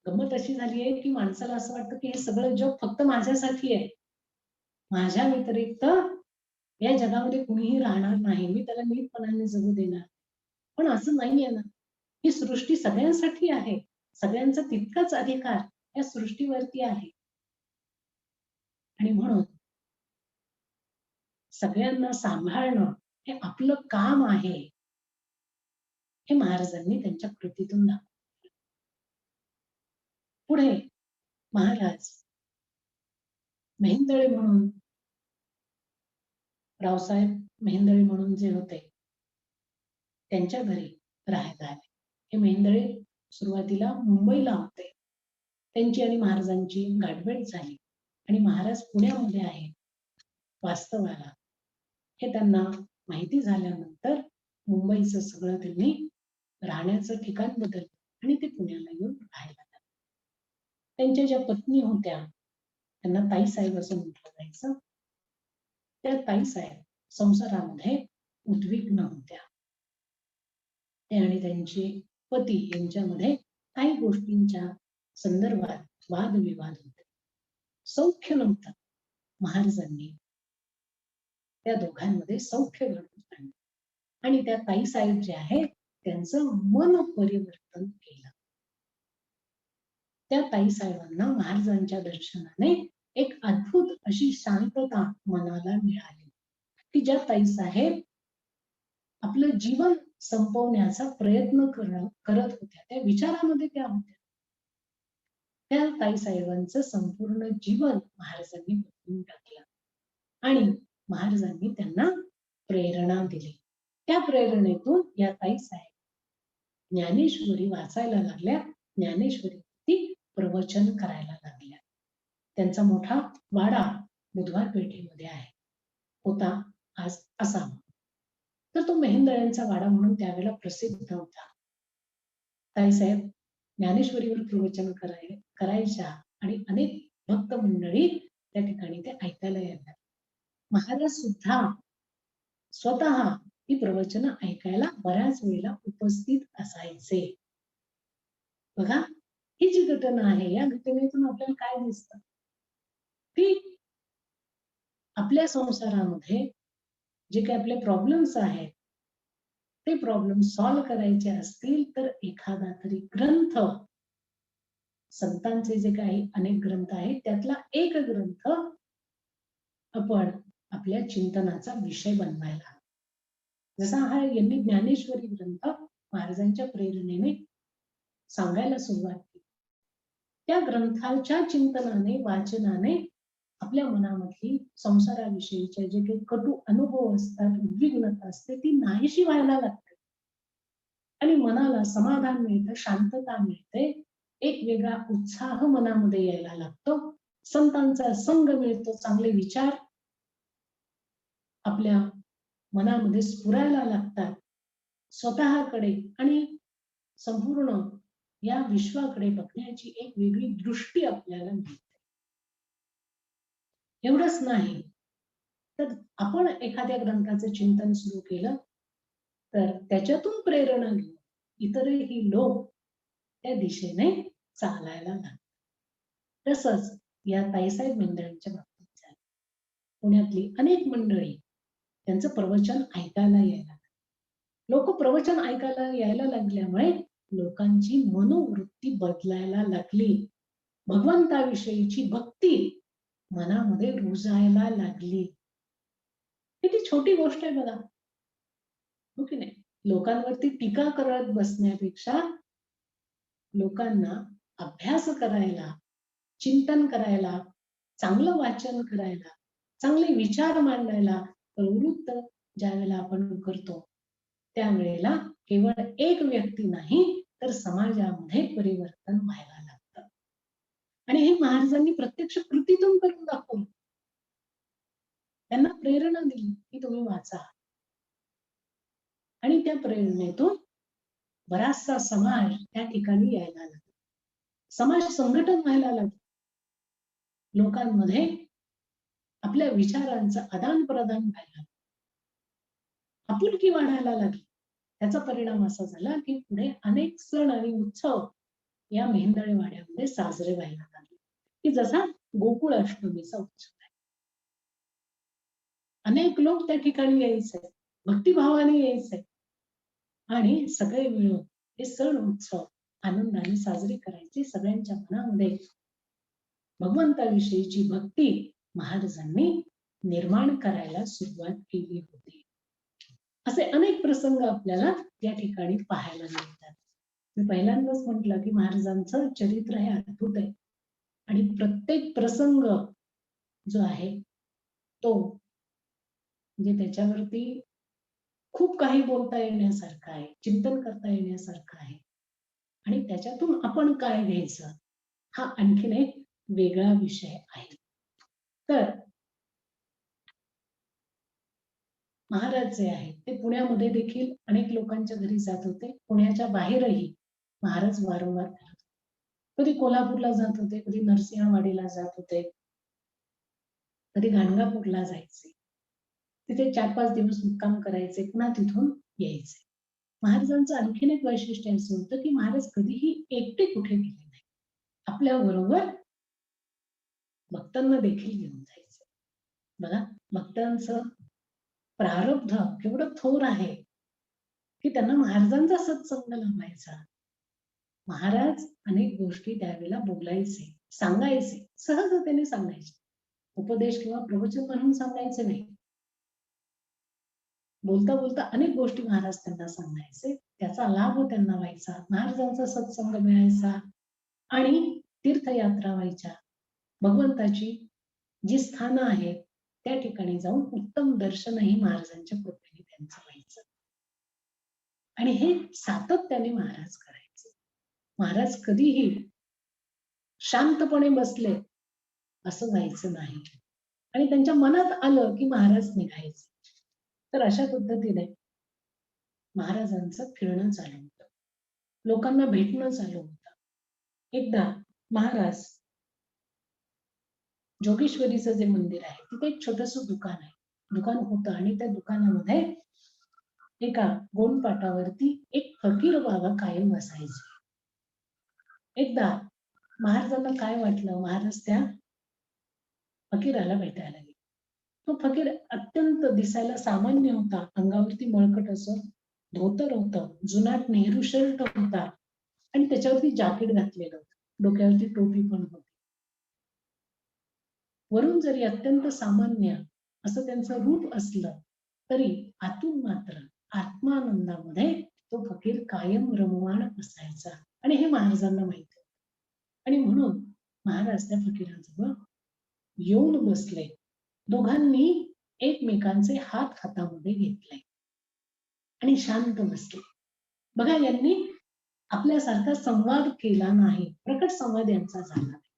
गंमत अशी झाली आहे की माणसाला असं वाटतं की हे सगळं जग फक्त माझ्यासाठी आहे. माझ्या व्यतिरिक्त या जगामध्ये कुणीही राहणार नाही. मी त्याला नीटपणाने जगू देणार. पण असं नाहीये ना. ही सृष्टी सगळ्यांसाठी आहे. सगळ्यांचा तितकाच अधिकार या सृष्टीवरती आहे. आणि म्हणून सगळ्यांना सांभाळणं हे आपलं काम आहे. हे महाराजांनी त्यांच्या कृतीतून दाखवलं. पुढे महाराज मेहेंदळे म्हणून रावसाहेब मेहेंदळे म्हणून जे होते त्यांच्या घरी राहायला आले. हे मेहेंदळे सुरुवातीला मुंबईला होते. त्यांची आणि महाराजांची गाठभेट झाली आणि महाराज पुण्यामध्ये आहेत वास्तवाला हे त्यांना माहिती झाल्यानंतर मुंबईचं सगळं त्यांनी राहण्याचं ठिकाण बदललं आणि ते पुण्याला येऊन राहायला लागले. त्यांच्या ज्या पत्नी होत्या त्यांना ताईसाहेब असं म्हटलं जायचं. त्या ताईसाहेब संसारामध्ये उद्विग्न होत्या. ते आणि त्यांचे पती यांच्यामध्ये काही गोष्टींच्या संदर्भात वादविवाद होते. सौख्य नव्हतं. महाराजांनी त्या दोघांमध्ये सौख्य घडवून आणलं आणि त्या ताईसाहेब जे आहेत त्यांचं मन परिवर्तन केलं. त्या ताईसाहेबांना महाराजांच्या दर्शनाने एक अद्भुत अशी शांतता मनाला मिळाली की ज्या ताईसाहेब आपलं जीवन संपवण्याचा प्रयत्न करत होत्या, त्या विचारामध्ये त्या होत्या. त्या ताईसाहेबांचं संपूर्ण जीवन महाराजांनी बदलून टाकलं आणि महाराजांनी त्यांना प्रेरणा दिली. त्या प्रेरणेतून या ताईसाहेब ज्ञानेश्वरी वाचायला लागल्या, ज्ञानेश्वरी प्रवचन करायला लागल्या. त्यांचा मोठा वाडा बुधवार पेठेमध्ये आहे होता आज असावा. तर तो मेहेंदळ्यांचा वाडा म्हणून त्यावेळेला प्रसिद्ध होता. ताईसाहेब ज्ञानेश्वरीवर प्रवचन करायच्या आणि अनेक भक्त मंडळी त्या ठिकाणी ते ऐकायला येतात. महाराज सुद्धा स्वतः ही प्रवचन ऐकायला बऱ्याच वेळेला उपस्थित असायचे. बघा ही जी घटना आहे या घटनेतून आपल्याला काय दिसतं की आपल्या संसारामध्ये जे काही आपले प्रॉब्लेम्स आहेत ते प्रॉब्लेम सॉल्व्ह करायचे असतील तर एखादा तरी ग्रंथ संतांचे जे काही अनेक ग्रंथ आहेत त्यातला एक ग्रंथ आपण आपल्या चिंतनाचा विषय बनवायला. जसा हा यांनी ज्ञानेश्वरी ग्रंथ महाराजांच्या प्रेरणेने सांगायला सुरुवात केली. त्या ग्रंथाच्या चिंतनाने वाचनाने आपल्या मनामधली संसाराविषयीचे जे काही कटू अनुभव असतात, उद्विग्नता असते ती नाहीशी व्हायला लागते आणि मनाला समाधान मिळतं, शांतता मिळते, एक वेगळा उत्साह मनामध्ये यायला लागतो, संतांचा संग मिळतो, चांगले विचार आपल्या मनामध्ये स्फुरायला लागतात स्वतःकडे आणि संपूर्ण या विश्वाकडे बघण्याची एक वेगळी दृष्टी आपल्याला मिळते. एवढंच नाही तर आपण एखाद्या ग्रंथाचं चिंतन सुरू केलं तर त्याच्यातून प्रेरणा घेऊन इतरही लोक त्या दिशेने चालायला लागतात. तसंच या ताईसाहेब मंडळींच्या बाबतीत झालं. पुण्यातली अनेक मंडळी त्यांचं प्रवचन ऐकायला यायला लागली. लोक प्रवचन ऐकायला यायला लागल्यामुळे लोकांची मनोवृत्ती बदलायला लागली. भगवंताविषयीची भक्ती मनामध्ये रुजायला लागली. किती छोटी गोष्ट आहे बघा, हो की नाही? लोकांवरती टीका करत बसण्यापेक्षा लोकांना अभ्यास करायला, चिंतन करायला, चांगलं वाचन करायला, चांगले विचार मांडायला प्रवृत्त ज्यावेळेला आपण करतो, त्यावेळेला केवळ एक व्यक्ती नाही, तर समाजामध्ये परिवर्तन व्हायला लागतं. आणि हे महाराजांनी प्रत्यक्ष कृतीतून करून दाखवलं. त्यांना प्रेरणा दिली, की तुम्ही वाचा. आणि त्या प्रेरणेतून बराचसा समाज त्या ठिकाणी यायला लागला. समाज संघटन व्हायला लागलं. लोकांमध्ये आपल्या विचारांचं आदान-प्रदान व्हायला लागलं. आपुलकी वाढायला लागली. त्याचा परिणाम असा झाला, की पुढे अनेक सण आणि उत्सव या मेहेंदळे वाड्यामध्ये साजरे व्हायला लागले, की जसा गोकुळ अष्टमीचा उत्सव आहे. अनेक लोक त्या ठिकाणी यायचे, भक्तिभावाने यायचे आणि सगळे मिळून हे सण उत्सव आनंदाने साजरे करायचे. सगळ्यांच्या मनामध्ये भगवंताविषयीची भक्ती महाराजांनी निर्माण करायला सुरुवात केली होती. असे अनेक प्रसंग आपल्याला या ठिकाणी पाहायला मिळतात. मी पहिल्यांदाच म्हटलं, की महाराजांचं चरित्र हे अद्भुत आहे आणि प्रत्येक प्रसंग जो आहे तो म्हणजे त्याच्यावरती खूप काही बोलता येण्यासारखं आहे, चिंतन करता येण्यासारखं आहे आणि त्याच्यातून आपण काय घ्यायचं हा आणखीन एक वेगळा विषय आहे. तर महाराज जे आहेत ते पुण्यामध्ये देखील अनेक लोकांच्या घरी जात होते. पुण्याच्या बाहेरही महाराज वारंवार फिरत होते. कधी कोल्हापूरला जात होते, कधी नरसिंहवाडीला जात होते, कधी गाणगापूरला जायचे. तिथे 4-5 दिवस मुक्काम करायचे, पुन्हा तिथून यायचे. महाराजांचं आणखीन एक वैशिष्ट्य असं होतं, की महाराज कधीही एकटे कुठे गेले नाही. आपल्या बरोबर भक्तांना देखील घेऊन जायचे. बघा, भक्तांचं प्रारब्ध केवढं थोर आहे, की त्यांना महाराजांचा सत्संग लाभायचा. महाराज अनेक गोष्टी त्यावेळेला बोलायचे, सांगायचे, सहजतेने सांगायचे. उपदेश किंवा प्रवचन म्हणून सांगायचे नाही. बोलता बोलता अनेक गोष्टी महाराज त्यांना सांगायचे. त्याचा लाभ त्यांना व्हायचा. महाराजांचा सत्संग मिळायचा आणि तीर्थयात्रा व्हायच्या. भगवंताची जी स्थानं आहेत, त्या ठिकाणी जाऊन उत्तम दर्शनही महाराजांच्या कृपेने त्यांचं व्हायचं. आणि हे सातत्याने महाराज करायचे. महाराज कधीही शांतपणे बसले असं व्हायचं नाही. आणि त्यांच्या मनात आलं, की महाराज निघायचे. तर अशा पद्धतीने महाराजांचं फिरणं चालू होतं. लोकांना भेटणं चालू होतं. एकदा महाराज जोगेश्वरीचं जे मंदिर आहे, तिथे एक छोटंसं दुकान आहे. दुकान होतं आणि त्या दुकानामध्ये एका गोणपाटावरती एक फकीर बाबा कायम बसायचे. एकदा महाराजांना काय वाटलं, महाराज त्या फकीराला भेटायला गेले. तो फकीर अत्यंत दिसायला सामान्य होता. अंगावरती मळकट असं धोतर होतं, जुनाट नेहरू शर्ट होता आणि त्याच्यावरती जॅकेट घातलेलं होतं. डोक्यावरती टोपी पण होती. वरून जरी अत्यंत सामान्य असं त्यांचं रूप असलं, तरी आतून मात्र आत्मानंदामध्ये तो फकीर कायम रममाण असायचा आणि हे महाराजांना माहिती होतं. आणि म्हणून महाराज त्या फकीराजवळ येऊन बसले. दोघांनी एकमेकांचे हात हातामध्ये घेतले आणि शांत बसले. बघा, यांनी आपल्यासारखा संवाद केला नाही. प्रकट संवाद यांचा झाला नाही.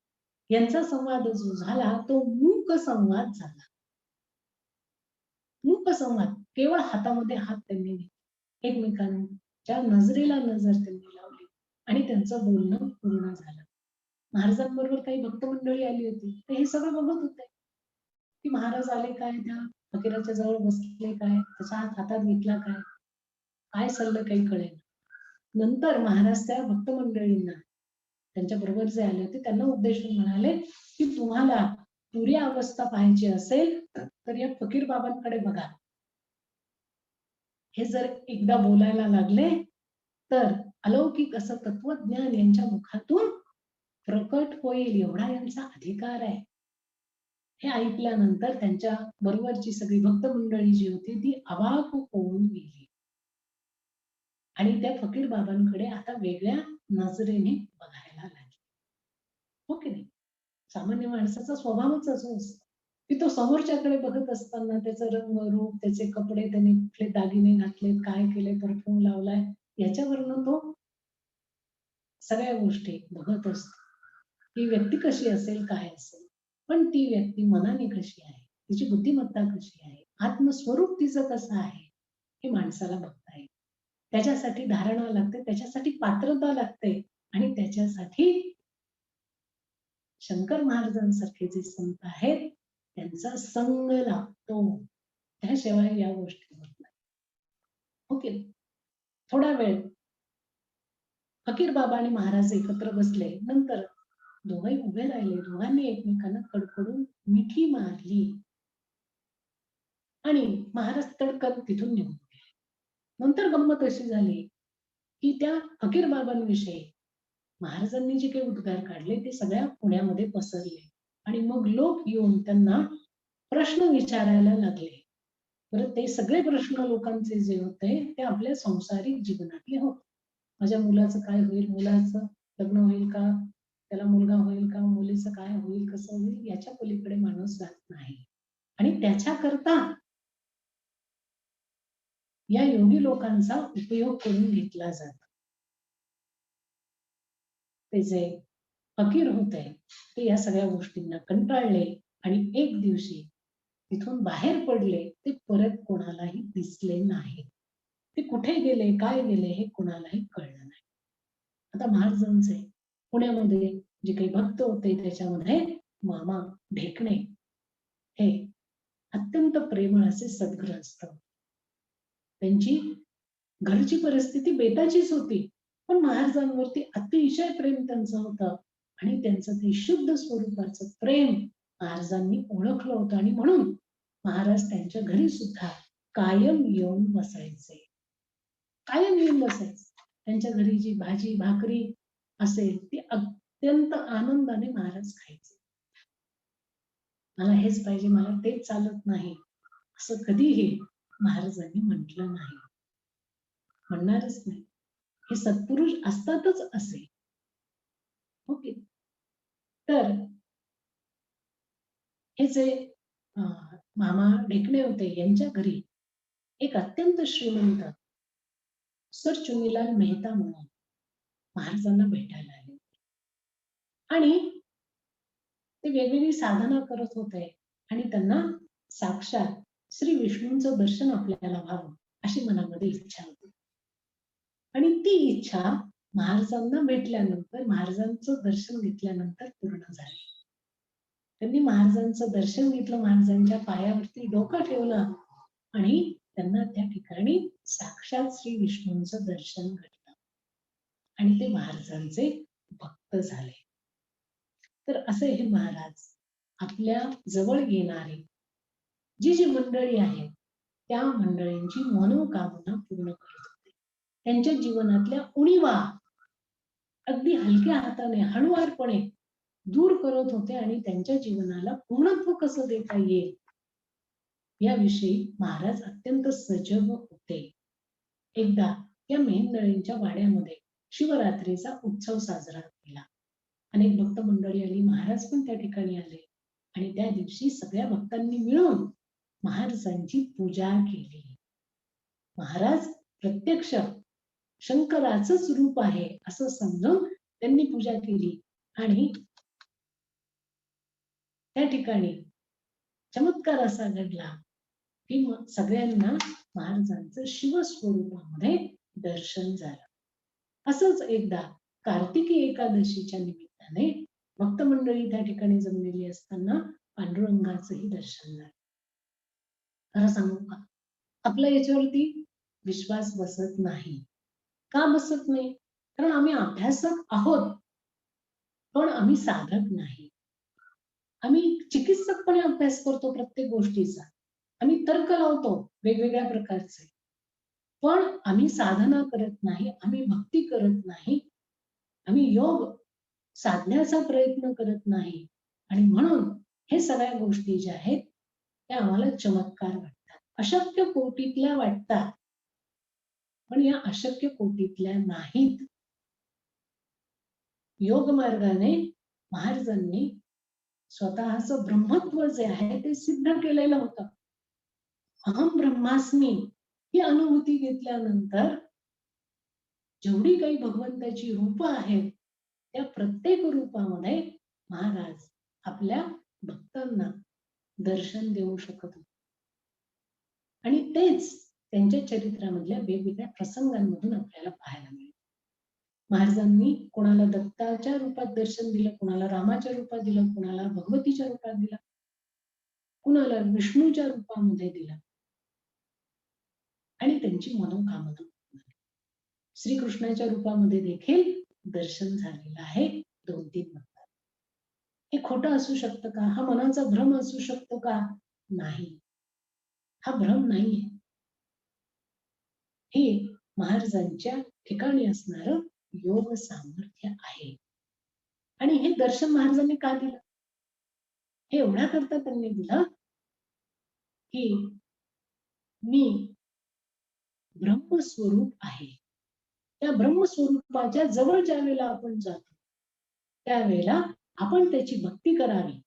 यांचा संवाद जो झाला तो मूक संवाद झाला. मूक संवाद, केवळ हातामध्ये हात त्यांनी घेतले. एकमेकांच्या नजरेला नजर त्यांनी लावली आणि त्यांचं बोलणं पूर्ण झालं. महाराजांबरोबर काही भक्त मंडळी आली होती. ते हे सगळं बघत होते, की महाराज आले काय, त्या फकीराच्या जवळ बसले काय, त्याचा हात हातात घेतला काय, काय चाललं काही कळेना. नंतर महाराज त्या भक्त मंडळींना, त्यांच्या बरोबर जे आले होते त्यांना उद्देशून म्हणाले, की तुम्हाला तुरी अवस्था पाहायची असेल तर या फकीर बाबांकडे बघा. हे जर एकदा बोलायला लागले तर अलौकिक असं तत्वज्ञान यांच्या मुखातून प्रकट होईल, एवढा यांचा अधिकार आहे. हे ऐकल्यानंतर त्यांच्या बरोबरची सगळी भक्त मंडळी जी होती ती अवाक होऊन गेली आणि त्या फकीर बाबांकडे आता वेगळ्या नजरेने बघायला लागले. हो की नाही? सामान्य माणसाचा स्वभावच असं असतो की तो समोरच्याकडे बघत असताना त्याचं रंग रूप, त्याचे कपडे, त्याने कुठले दागिने घातलेत, काय केले, परफ्यूम लावलाय, याच्यावरनं तो सगळ्या गोष्टी बघत असतो. ही व्यक्ती कशी असेल, काय असेल. पण ती व्यक्ती मनाने कशी आहे, तिची बुद्धिमत्ता कशी आहे, आत्मस्वरूप तिचं कसं आहे, हे माणसाला बघता येईल. त्याच्यासाठी धारणा लागते, त्याच्यासाठी पात्रता लागते आणि त्याच्यासाठी शंकर महाराजांसारखे जे संत आहेत, त्यांचा संग लागतो. त्याशिवाय या गोष्टी होत नाही. हो की नाही? थोडा वेळ फकीर बाबा आणि महाराज एकत्र बसले. नंतर दोघंही उभे राहिले. दोघांनी एकमेकांना कडकडून मिठी मारली आणि महाराज तडकन तिथून निघून गेले. नंतर गंमत अशी झाली, की त्या फकीर बाबांविषयी महाराजांनी जे काही उद्गार काढले ते सगळ्या पुण्यामध्ये पसरले आणि मग लोक येऊन त्यांना प्रश्न विचारायला लागले. तर ते सगळे प्रश्न लोकांचे जे होते ते आपल्या सांसारिक जीवनातले होते. माझ्या मुलाचं काय होईल, मुलाचं लग्न होईल का, त्याला मुलगा होईल का, मुलीचं काय होईल, कसं होईल, याच्या पलीकडे माणूस जात नाही. आणि त्याच्याकरता या योगी लोकांचा उपयोग करून घेतला जातो. ते जे फकीर होते ते या सगळ्या गोष्टींना कंटाळले आणि एक दिवशी तिथून बाहेर पडले. ते परत कोणालाही दिसले नाही. ते कुठे गेले, काय गेले हे कोणालाही कळलं नाही. आता महाराजांचे पुण्यामध्ये जे काही भक्त होते त्याच्यामध्ये मामा ढेकणे हे अत्यंत प्रेमळ असे सद्गृहस्थ. त्यांची घरची परिस्थिती बेताचीच होती. पण महाराजांवरती अतिशय प्रेम त्यांचं होतं आणि त्यांचं ते शुद्ध स्वरूपाचं प्रेम महाराजांनी ओळखलं होतं आणि म्हणून महाराज त्यांच्या घरी सुद्धा कायम येऊन बसायचे. कायम येऊन बसायचे. त्यांच्या घरी जी भाजी भाकरी असेल ती अत्यंत आनंदाने महाराज खायचे. मला हेच पाहिजे, मला तेच चालत नाही, असं कधीही महाराजांनी म्हटलं नाही. म्हणणारच नाही. हे सत्पुरुष असतातच असे. ओके. तर हे जे मामा ढेकणे होते यांच्या घरी एक अत्यंत श्रीमंत सर चुनीलाल मेहता म्हणून महाराजांना भेटायला आले आणि ते वेगवेगळी साधना करत होते आणि त्यांना साक्षात श्री विष्णूंचं दर्शन आपल्याला व्हावं अशी मनामध्ये इच्छा होती. आणि ती इच्छा महाराजांना भेटल्यानंतर, महाराजांचं दर्शन घेतल्यानंतर पूर्ण झाली. त्यांनी महाराजांचं दर्शन घेतलं, महाराजांच्या पायावरती डोकं ठेवलं आणि त्यांना त्या ठिकाणी साक्षात श्री विष्णूंचं दर्शन घडलं आणि ते महाराजांचे भक्त झाले. तर असे हे महाराज आपल्या जवळ येणारे जी जी मंडळी आहेत त्या मंडळींची मनोकामना पूर्ण करत होते. त्यांच्या जीवनातल्या उणिवा अगदी हलक्या हाताने, हळुवारपणे दूर करत होते आणि त्यांच्या जीवनाला पूर्णत्व कसं देता येईल याविषयी महाराज अत्यंत सजग होते. एकदा या मेहेंदळींच्या वाड्यामध्ये शिवरात्रीचा उत्सव साजरा केला. अनेक भक्त मंडळी आली, महाराज पण त्या ठिकाणी आले आणि त्या दिवशी सगळ्या भक्तांनी मिळून महाराजांची पूजा केली. महाराज प्रत्यक्ष शंकराचंच रूप आहे असं समजून त्यांनी पूजा केली आणि त्या ठिकाणी चमत्कार असा घडला की सगळ्यांना महाराजांचं शिवस्वरूपामध्ये दर्शन झालं. असंच एकदा कार्तिकी एकादशीच्या निमित्ताने भक्त मंडळी त्या ठिकाणी जमलेली असताना पांडुरंगाचंही दर्शन झालं. खरं सांगू का, आपल्या याच्यावरती विश्वास बसत नाही. का बसत नाही? कारण आम्ही अभ्यासक आहोत पण आम्ही साधक नाही. आम्ही चिकित्सकपणे अभ्यास करतो प्रत्येक गोष्टीचा, आम्ही तर्क लावतो वेगवेगळ्या प्रकारचे, पण आम्ही साधना करत नाही, आम्ही भक्ती करत नाही, आम्ही योग साधण्याचा प्रयत्न करत नाही आणि म्हणून हे सगळ्या गोष्टी ज्या आहेत त्या आम्हाला चमत्कार वाटतात, अशक्य कोटीतल्या वाटतात, पण या अशक्य कोटीतल्या नाहीत. योग मार्गाने महाराजांनी स्वतःचं ब्रह्मत्व जे आहे ते सिद्ध केलेलं होतं. अहम ब्रह्मास्मी ही अनुभूती घेतल्यानंतर जेवढी काही भगवंताची रूप आहेत त्या प्रत्येक रूपामध्ये महाराज आपल्या भक्तांना दर्शन देऊ शकत होते. आणि तेच त्यांच्या चरित्रामधल्या वेगवेगळ्या प्रसंगांमधून आपल्याला पाहायला मिळेल. महाराजांनी कोणाला दत्ताच्या रूपात दर्शन दिलं, कोणाला रामाच्या रूपात दिलं, कोणाला भगवतीच्या रूपात दिलं, कुणाला विष्णूच्या रूपामध्ये दिलं आणि त्यांची मनोकामना श्रीकृष्णाच्या रूपामध्ये देखील दर्शन झालेलं आहे 2-3 भक्तांना. हे खोटं असू शकतं का? हा मनाचा भ्रम असू शकतो का? नाही, हा भ्रम नाहीये. हे महाराजांच्या ठिकाणी असणारं योग सामर्थ्य आहे. आणि हे दर्शन महाराजांनी का दिलं? हे एवढ्याकरता त्यांनी दिलं की मी ब्रह्मस्वरूप आहे. त्या ब्रह्मस्वरूपाच्या जवळ ज्या वेळेला आपण जातो त्यावेळेला आपण त्याची भक्ती करावी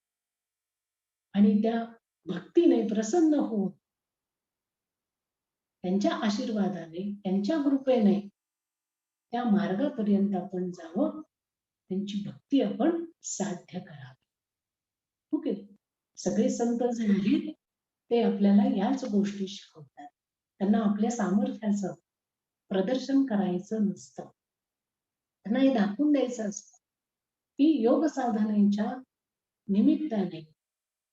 आणि त्या भक्तीने प्रसन्न होऊन त्यांच्या आशीर्वादाने, त्यांच्या कृपेने त्या मार्गापर्यंत आपण जावं, त्यांची भक्ती आपण साध्य करावी. ओके, सगळे संत जे आहेत ते आपल्याला याच गोष्टी शिकवतात. त्यांना आपल्या सामर्थ्याचं प्रदर्शन करायचं नसतं, त्यांना हे दाखवून द्यायचं असतं की योग साधनेच्या निमित्ताने,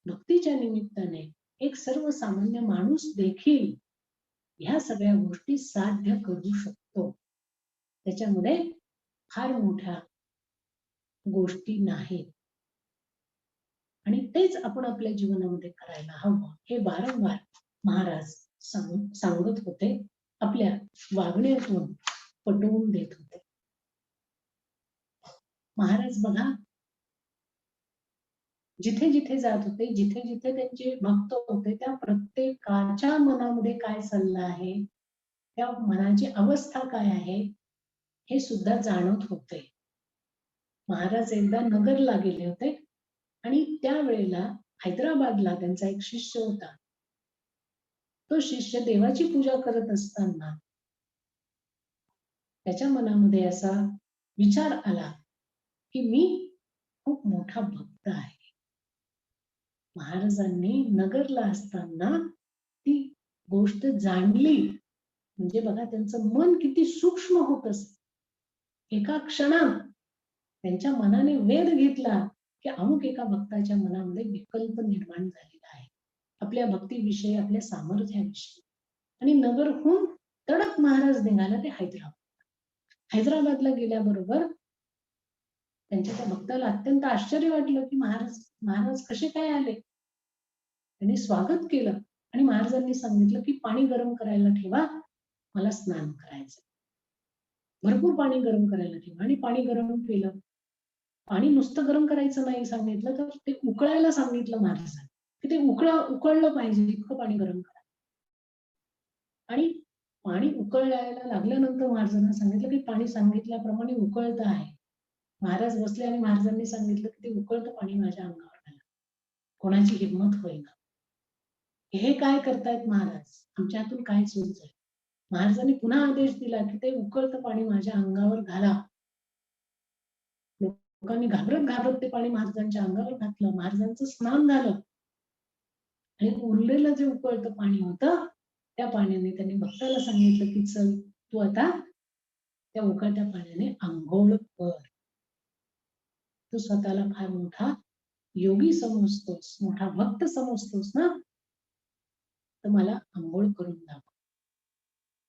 भक्तीच्या निमित्ताने एक सर्वसामान्य माणूस देखील ह्या सगळ्या गोष्टी साध्य करू शकतो. त्याच्यामध्ये फार मोठ्या गोष्टी नाहीत आणि तेच आपण आपल्या जीवनामध्ये करायला हवं. हे वारंवार महाराज सांगत होते, आपल्या वागण्यातून पटवून देत होते. महाराज बघा, जिथे जिथे जात होते, जिथे जिथे त्यांचे भक्त होते त्या प्रत्येकाच्या मनामध्ये काय चाललं आहे, त्या मनाची अवस्था काय आहे हे सुद्धा जाणत होते. महाराज एकदा नगरला गेले होते आणि त्यावेळेला हैदराबादला त्यांचा एक शिष्य होता. तो शिष्य देवाची पूजा करत असताना त्याच्या मनामध्ये असा विचार आला की मी खूप मोठा भक्त आहे. महाराजांनी नगरला असताना ती गोष्ट जाणली, म्हणजे बघा त्यांचं मन किती सूक्ष्म होत असत. एका क्षणात त्यांच्या मनाने वेध घेतला की अमुक एका भक्ताच्या मनामध्ये विकल्प निर्माण झालेला आहे आपल्या भक्तीविषयी, आपल्या सामर्थ्याविषयी. आणि नगरहून तडक महाराज निघाला ते हैदराबादला गेल्याबरोबर त्यांच्या त्या भक्ताला अत्यंत आश्चर्य वाटलं की महाराज कसे काय आले. त्यांनी स्वागत केलं आणि महाराजांनी सांगितलं की पाणी गरम करायला ठेवा, मला स्नान करायचं. भरपूर पाणी गरम करायला ठेवा आणि पाणी गरम केलं. पाणी नुसतं गरम करायचं नाही सांगितलं, तर ते उकळायला सांगितलं महाराजांनी की ते उकळलं पाहिजे, इतकं पाणी गरम करा. आणि पाणी उकळायला लागल्यानंतर महाराजांना सांगितलं की पाणी सांगितल्याप्रमाणे उकळतं आहे. महाराज बसले आणि महाराजांनी सांगितलं की ते उकळतं पाणी माझ्या अंगावर घाला. कोणाची हिंमत होईना. हे काय करतायत महाराज, आमच्या हातून काय चूक झाली. महाराजांनी पुन्हा आदेश दिला की ते उकळतं पाणी माझ्या अंगावर घाला. लोकांनी घाबरत घाबरत ते पाणी महाराजांच्या अंगावर घातलं. महाराजांचं स्नान झालं आणि उरलेलं जे उकळतं पाणी होतं त्या पाण्याने त्यांनी भक्ताला सांगितलं की चल तू आता त्या उकळत्या पाण्याने आंघोळ कर. तू स्वतःला फार मोठा योगी समजतोस, मोठा भक्त समजतोस ना, तर मला आंघोळ करून दाखव.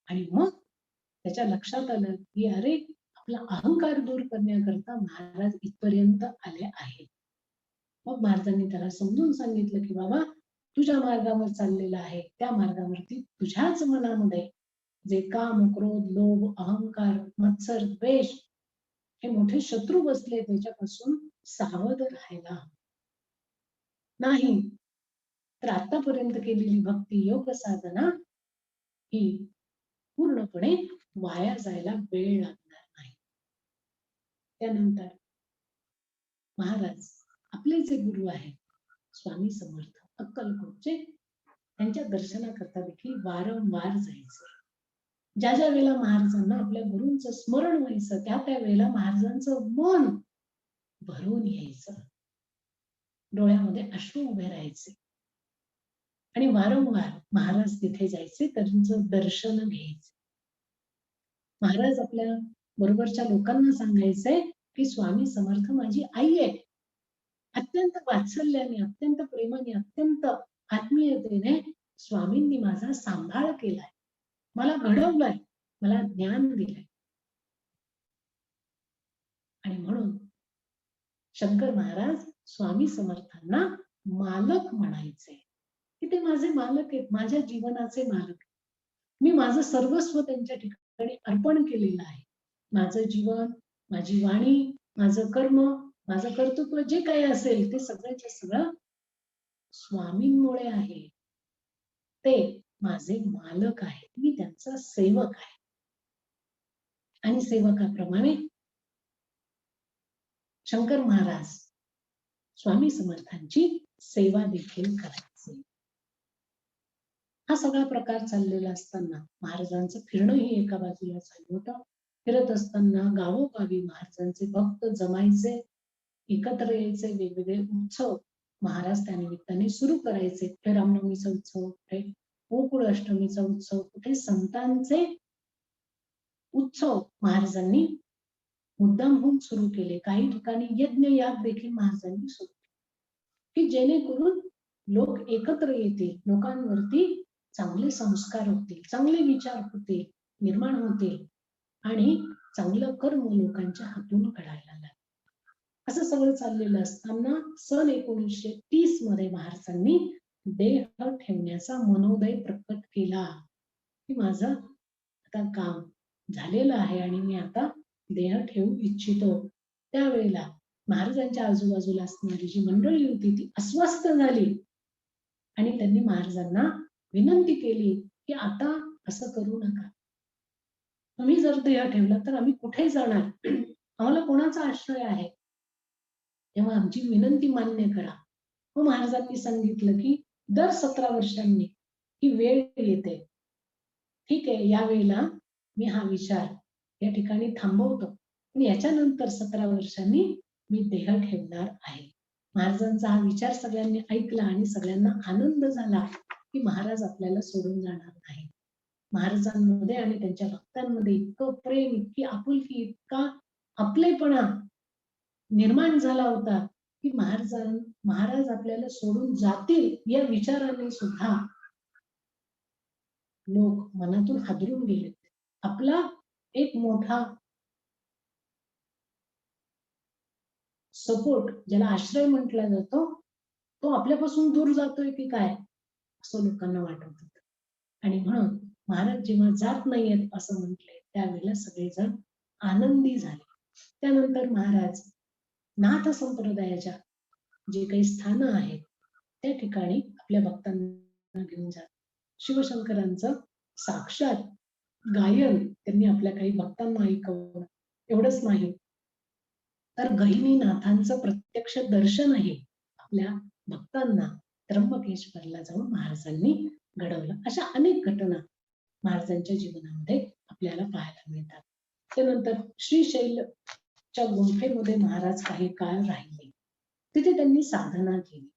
आणि मग त्याच्या लक्षात आलं की अरे, आपला अहंकार दूर करण्याकरता महाराज इथपर्यंत आले आहेत. मग महाराजांनी त्याला समजून सांगितलं की बाबा, तुझ्या मार्गावर चाललेला आहे त्या मार्गावरती तुझ्याच मनामध्ये जे काम, क्रोध, लोभ, अहंकार, मत्सर, द्वेष हे मोठे शत्रू बसले, त्याच्यापासून सावध राहायला. नाही तर आतापर्यंत केलेली भक्ती योग साधना ही पूर्णपणे वाया जायला वेळ लागणार नाही. त्यानंतर महाराज आपले जे गुरु आहेत स्वामी समर्थ अक्कलकोटचे, त्यांच्या दर्शनाकरता देखील वारंवार जायचं. ज्या ज्या वेळेला महाराजांना आपल्या गुरूंचं स्मरण व्हायचं त्या त्या वेळेला महाराजांचं मन भरून यायचं, डोळ्यामध्ये अश्रू उभे राहायचे आणि वारंवार महाराज तिथे जायचे, त्यांचं दर्शन घ्यायचे. महाराज आपल्या बरोबरच्या लोकांना सांगायचंय की स्वामी समर्थ माझी आई आहे, अत्यंत वात्सल्याने, अत्यंत प्रेमाने, अत्यंत आत्मीयतेने स्वामींनी माझा सांभाळ केलाय, मला घडवलंय, मला ज्ञान दिलंय. आणि म्हणून शंकर महाराज स्वामी समर्थांना मालक म्हणायचे की ते माझे मालक आहेत, माझ्या जीवनाचे मालक. मी माझं सर्वस्व त्यांच्या ठिकाणी अर्पण केलेलं आहे. माझं जीवन, माझी वाणी, माझं कर्म, माझं कर्तृत्व जे काही असेल ते सगळ्याच्या सगळं स्वामींमुळे आहे. ते माझे मालक आहेत, मी त्यांचा सेवक आहे. आणि सेवकाप्रमाणे शंकर महाराज स्वामी समर्थांची सेवा देखील करायचे. हा सगळा प्रकार चाललेला असताना महाराजांचं फिरणंही एका बाजूला चालू होतं. फिरत असताना गावोगावी महाराजांचे भक्त जमायचे, एकत्र यायचे, वेगवेगळे उत्सव महाराज त्या निमित्ताने सुरू करायचे. कुठे रामनवमीचा उत्सव, कुठे गोकुळ अष्टमीचा उत्सव, कुठे संतांचे उत्सव महाराजांनी मुद्दामहून सुरू केले. काही ठिकाणी यज्ञ याग देखील महाराजांनी सुरू केले की जेणेकरून लोक एकत्र येतील, लोकांवरती चांगले संस्कार होतील, चांगले विचार होतील, निर्माण होतील आणि चांगलं कर्म लोकांच्या हातून घडायला लागेल. असं सगळं चाललेलं असताना सन 1930 मध्ये महाराजांनी देह ठेवण्याचा मनोदय प्रकट केला की माझं आता काम झालेलं आहे आणि मी आता देह ठेवू इच्छितो. त्यावेळेला महाराजांच्या आजूबाजूला असणारी जी मंडळी होती ती अस्वस्थ झाली आणि त्यांनी महाराजांना विनंती केली की आता असं करू नका, तुम्ही जर देह ठेवला तर आम्ही कुठे जाणार, आम्हाला कोणाचा आश्रय आहे, तेव्हा आमची विनंती मान्य करा. मग महाराजांनी सांगितलं की दर 17 वर्षांनी ही वेळ येते, ठीक आहे, या वेळेला मी हा विचार या ठिकाणी थांबवतो, पण याच्यानंतर 17 वर्षांनी मी देह ठेवणार आहे. महाराजांचा हा विचार सगळ्यांनी ऐकला आणि सगळ्यांना आनंद झाला की महाराज आपल्याला सोडून जाणार नाही. महाराजांमध्ये आणि त्यांच्या भक्तांमध्ये इतकं प्रेम, इतकी आपुलकी, इतका आपलेपणा निर्माण झाला होता की महाराज आपल्याला सोडून जातील या विचाराने सुद्धा लोक मनातून हादरून गेले. आपला एक मोठा सपोर्ट, ज्याला आश्रय म्हटला जातो, तो आपल्यापासून दूर जातोय की काय असं लोकांना वाटत होतं. आणि म्हणून महाराज जेव्हा जात नाहीयेत असं म्हटले त्यावेळेला सगळेजण आनंदी झाले. त्यानंतर महाराज नाथ संप्रदायाच्या जे काही स्थानं आहेत त्या ठिकाणी आपल्या भक्तांना घेऊन जात. शिवशंकरांचं साक्षात गायन त्यांनी आपल्या काही भक्तांना ऐकवलं. एवढंच नाही तर गहिनीनाथांचं प्रत्यक्ष दर्शनही आपल्या भक्तांना त्र्यंबकेश्वरला जाऊन महाराजांनी घडवलं. अशा अनेक घटना महाराजांच्या जीवनामध्ये आपल्याला पाहायला मिळतात. त्यानंतर श्रीशैलच्या गुंफेमध्ये महाराज काही काळ राहिले. तिथे त्यांनी साधना केली.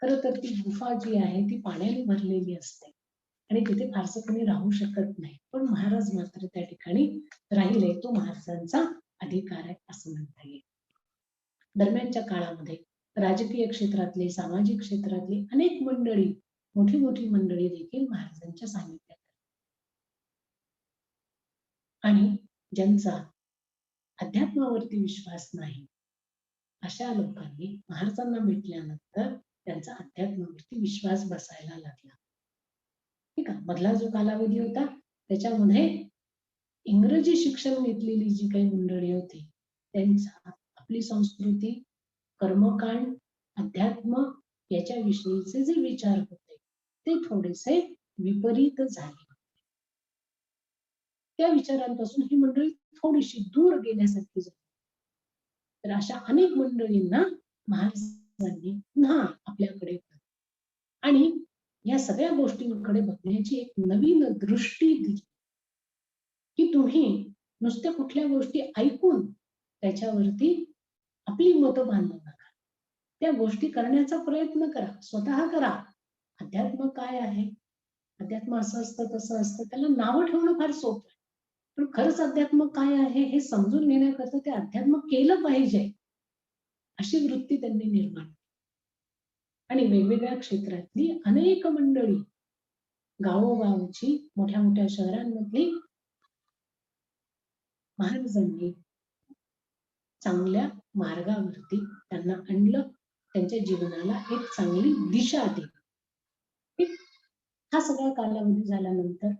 खरं तर ती गुफा जी आहे ती पाण्याने भरलेली असते आणि तिथे फारसं कोणी राहू शकत नाही, पण महाराज मात्र त्या ठिकाणी राहिले. तो महाराजांचा अधिकार आहे असं म्हणता येईल. दरम्यानच्या काळामध्ये राजकीय क्षेत्रातले, सामाजिक क्षेत्रातली अनेक मंडळी, मोठी मोठी मंडळी देखील महाराजांच्या सानिध्यात आणि ज्यांचा अध्यात्मावरती विश्वास नाही अशा लोकांनी महाराजांना भेटल्यानंतर त्यांचा अध्यात्मावरती विश्वास बसायला लागला. ठीक आहे, मधला जो कालावधी होता त्याच्यामध्ये इंग्रजी शिक्षण घेतलेली जी काही मंडळी होती त्यांचा आपली संस्कृती, कर्मकांड, अध्यात्म याच्याविषयीचे जे विचार होते ते थोडेसे विपरीत झाले. त्या विचारांपासून ही मंडळी थोडीशी दूर गेल्यासारखी झाली. तर अशा अनेक मंडळींना महाराजांनी पुन्हा आपल्याकडे आणि या सगळ्या गोष्टींकडे बघण्याची एक नवीन दृष्टी दिली, की तुम्ही नुसत्या कुठल्या गोष्टी ऐकून त्याच्यावरती आपली मतं बांधू नका. त्या गोष्टी करण्याचा प्रयत्न करा, स्वतः करा. अध्यात्म काय आहे? अध्यात्म असं असतं, तसं असतं. त्याला नावं ठेवणं फार सोपं आहे. पण खरंच अध्यात्म काय आहे हे समजून घेण्याकरता ते अध्यात्म केलं पाहिजे, अशी वृत्ती त्यांनी निर्माण केली. आणि वेगवेगळ्या क्षेत्रातली अनेक मंडळी, गावोगावची, मोठ्या मोठ्या शहरांमधली महाराजांनी चांगल्या मार्गावरती त्यांना आणलं, त्यांच्या जीवनाला एक चांगली दिशा दिली. हा सगळा कालावधी झाल्यानंतर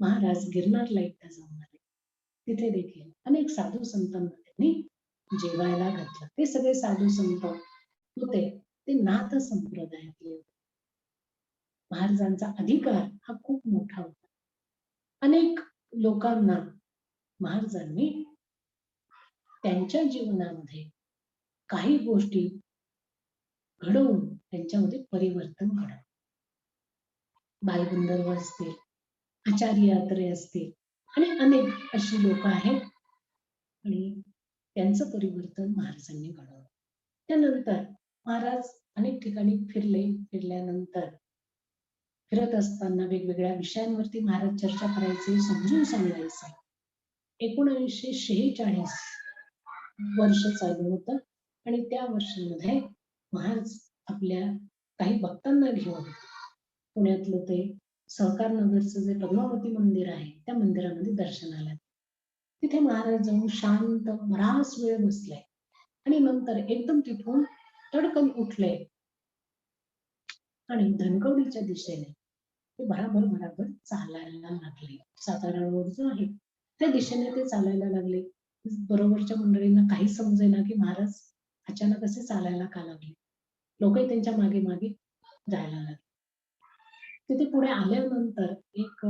महाराज गिरनारला एकदा जाऊन आले. तिथे देखील अनेक साधू संतांना त्यांनी जेवायला घातलं. ते सगळे साधू संत होते ते नाथ संप्रदायातले होते. महाराजांचा अधिकार हा खूप मोठा होता. अनेक लोकांना महाराजांनी त्यांच्या जीवनामध्ये काही गोष्टी घडवून त्यांच्यामध्ये परिवर्तन घडवलं. बालगंधर्व असतील, आचार्य अत्रे असतील आणि अनेक अशी लोक आहेत आणि त्यांचं परिवर्तन महाराजांनी घडवलं. त्यानंतर महाराज अनेक ठिकाणी फिरल्यानंतर फिरत असताना वेगवेगळ्या विषयांवरती महाराज चर्चा करायचे, समजून सांगायचे. 1946 वर्ष चालू होतं आणि त्या वर्षामध्ये महाराज आपल्या काही भक्तांना घेऊन पुण्यातलं ते सहकार नगरचं जे पद्मावती मंदिर आहे त्या मंदिरामध्ये दर्शनाला. तिथे महाराज जाऊन शांत बराच वेळ बसले आणि नंतर एकदम तिथून तडकन उठले आणि धनकवडीच्या दिशेने ते भराभर चालायला लागले. सातारा रोड जो आहे त्या दिशेने ते चालायला लागले. बरोबरच्या मंडळींना काही समजेना की महाराज अचानक असे चालायला का लागले. लोकही त्यांच्या मागे मागे जायला लागले. तिथे पुढे आल्यानंतर एक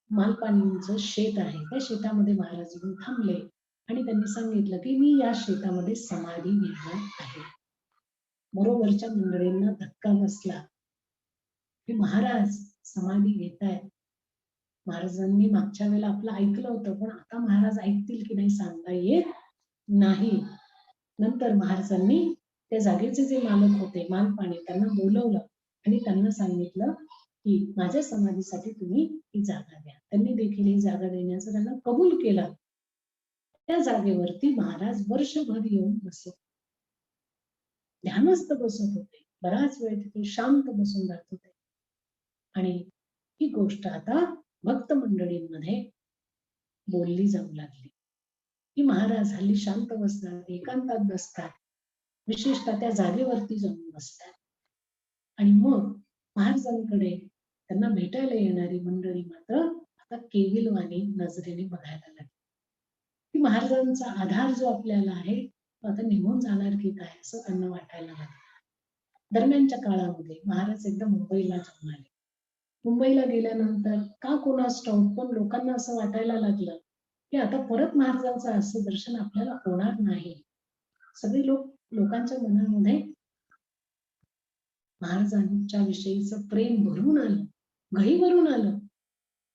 मालपाणींचं शेत आहे, त्या शेतामध्ये महाराज येऊन थांबले आणि त्यांनी सांगितलं की मी या शेतामध्ये समाधी घेणार आहे. बरोबरच्या मंडळींना धक्का बसला की महाराज समाधी घेतायत. महाराजांनी मागच्या वेळेला आपलं ऐकलं होतं, पण आता महाराज ऐकतील की नाही सांगता येत नाही. नंतर महाराजांनी त्या जागेचे जे मालक होते मालपाणी त्यांना बोलवलं आणि त्यांना सांगितलं की माझ्या समाधीसाठी तुम्ही ही जागा द्या. त्यांनी देखील ही जागा देण्याचं त्यांना कबूल केलं. त्या जागेवरती महाराज वर्षभर येऊन बसत, ध्यानस्थ बसत होते. बराच वेळ तिथे शांत बसून राहत होते आणि ही गोष्ट आता भक्त मंडळींमध्ये बोलली जाऊ लागली की महाराज हल्ली शांत बसतात, एकांतात बसतात, विशेषतः त्या जागेवरती जाऊन बसतात. आणि मग महाराजांकडे त्यांना भेटायला येणारी मंडळी मात्र आता केविलवाणी नजरेने बघायला लागली की महाराजांचा आधार जो आपल्याला आहे तो आता निघून जाणार की काय असं त्यांना वाटायला लागलं. दरम्यानच्या काळामध्ये महाराज एकदा मुंबईला जाऊन आले. मुंबईला गेल्यानंतर का कोणास ठाऊक पण लोकांना असं वाटायला लागलं की आता परत महाराजांचं असं दर्शन आपल्याला होणार नाही. सगळे लोकांच्या मनामध्ये महाराजांच्या विषयीचं प्रेम भरून आलं, घरी भरून आलं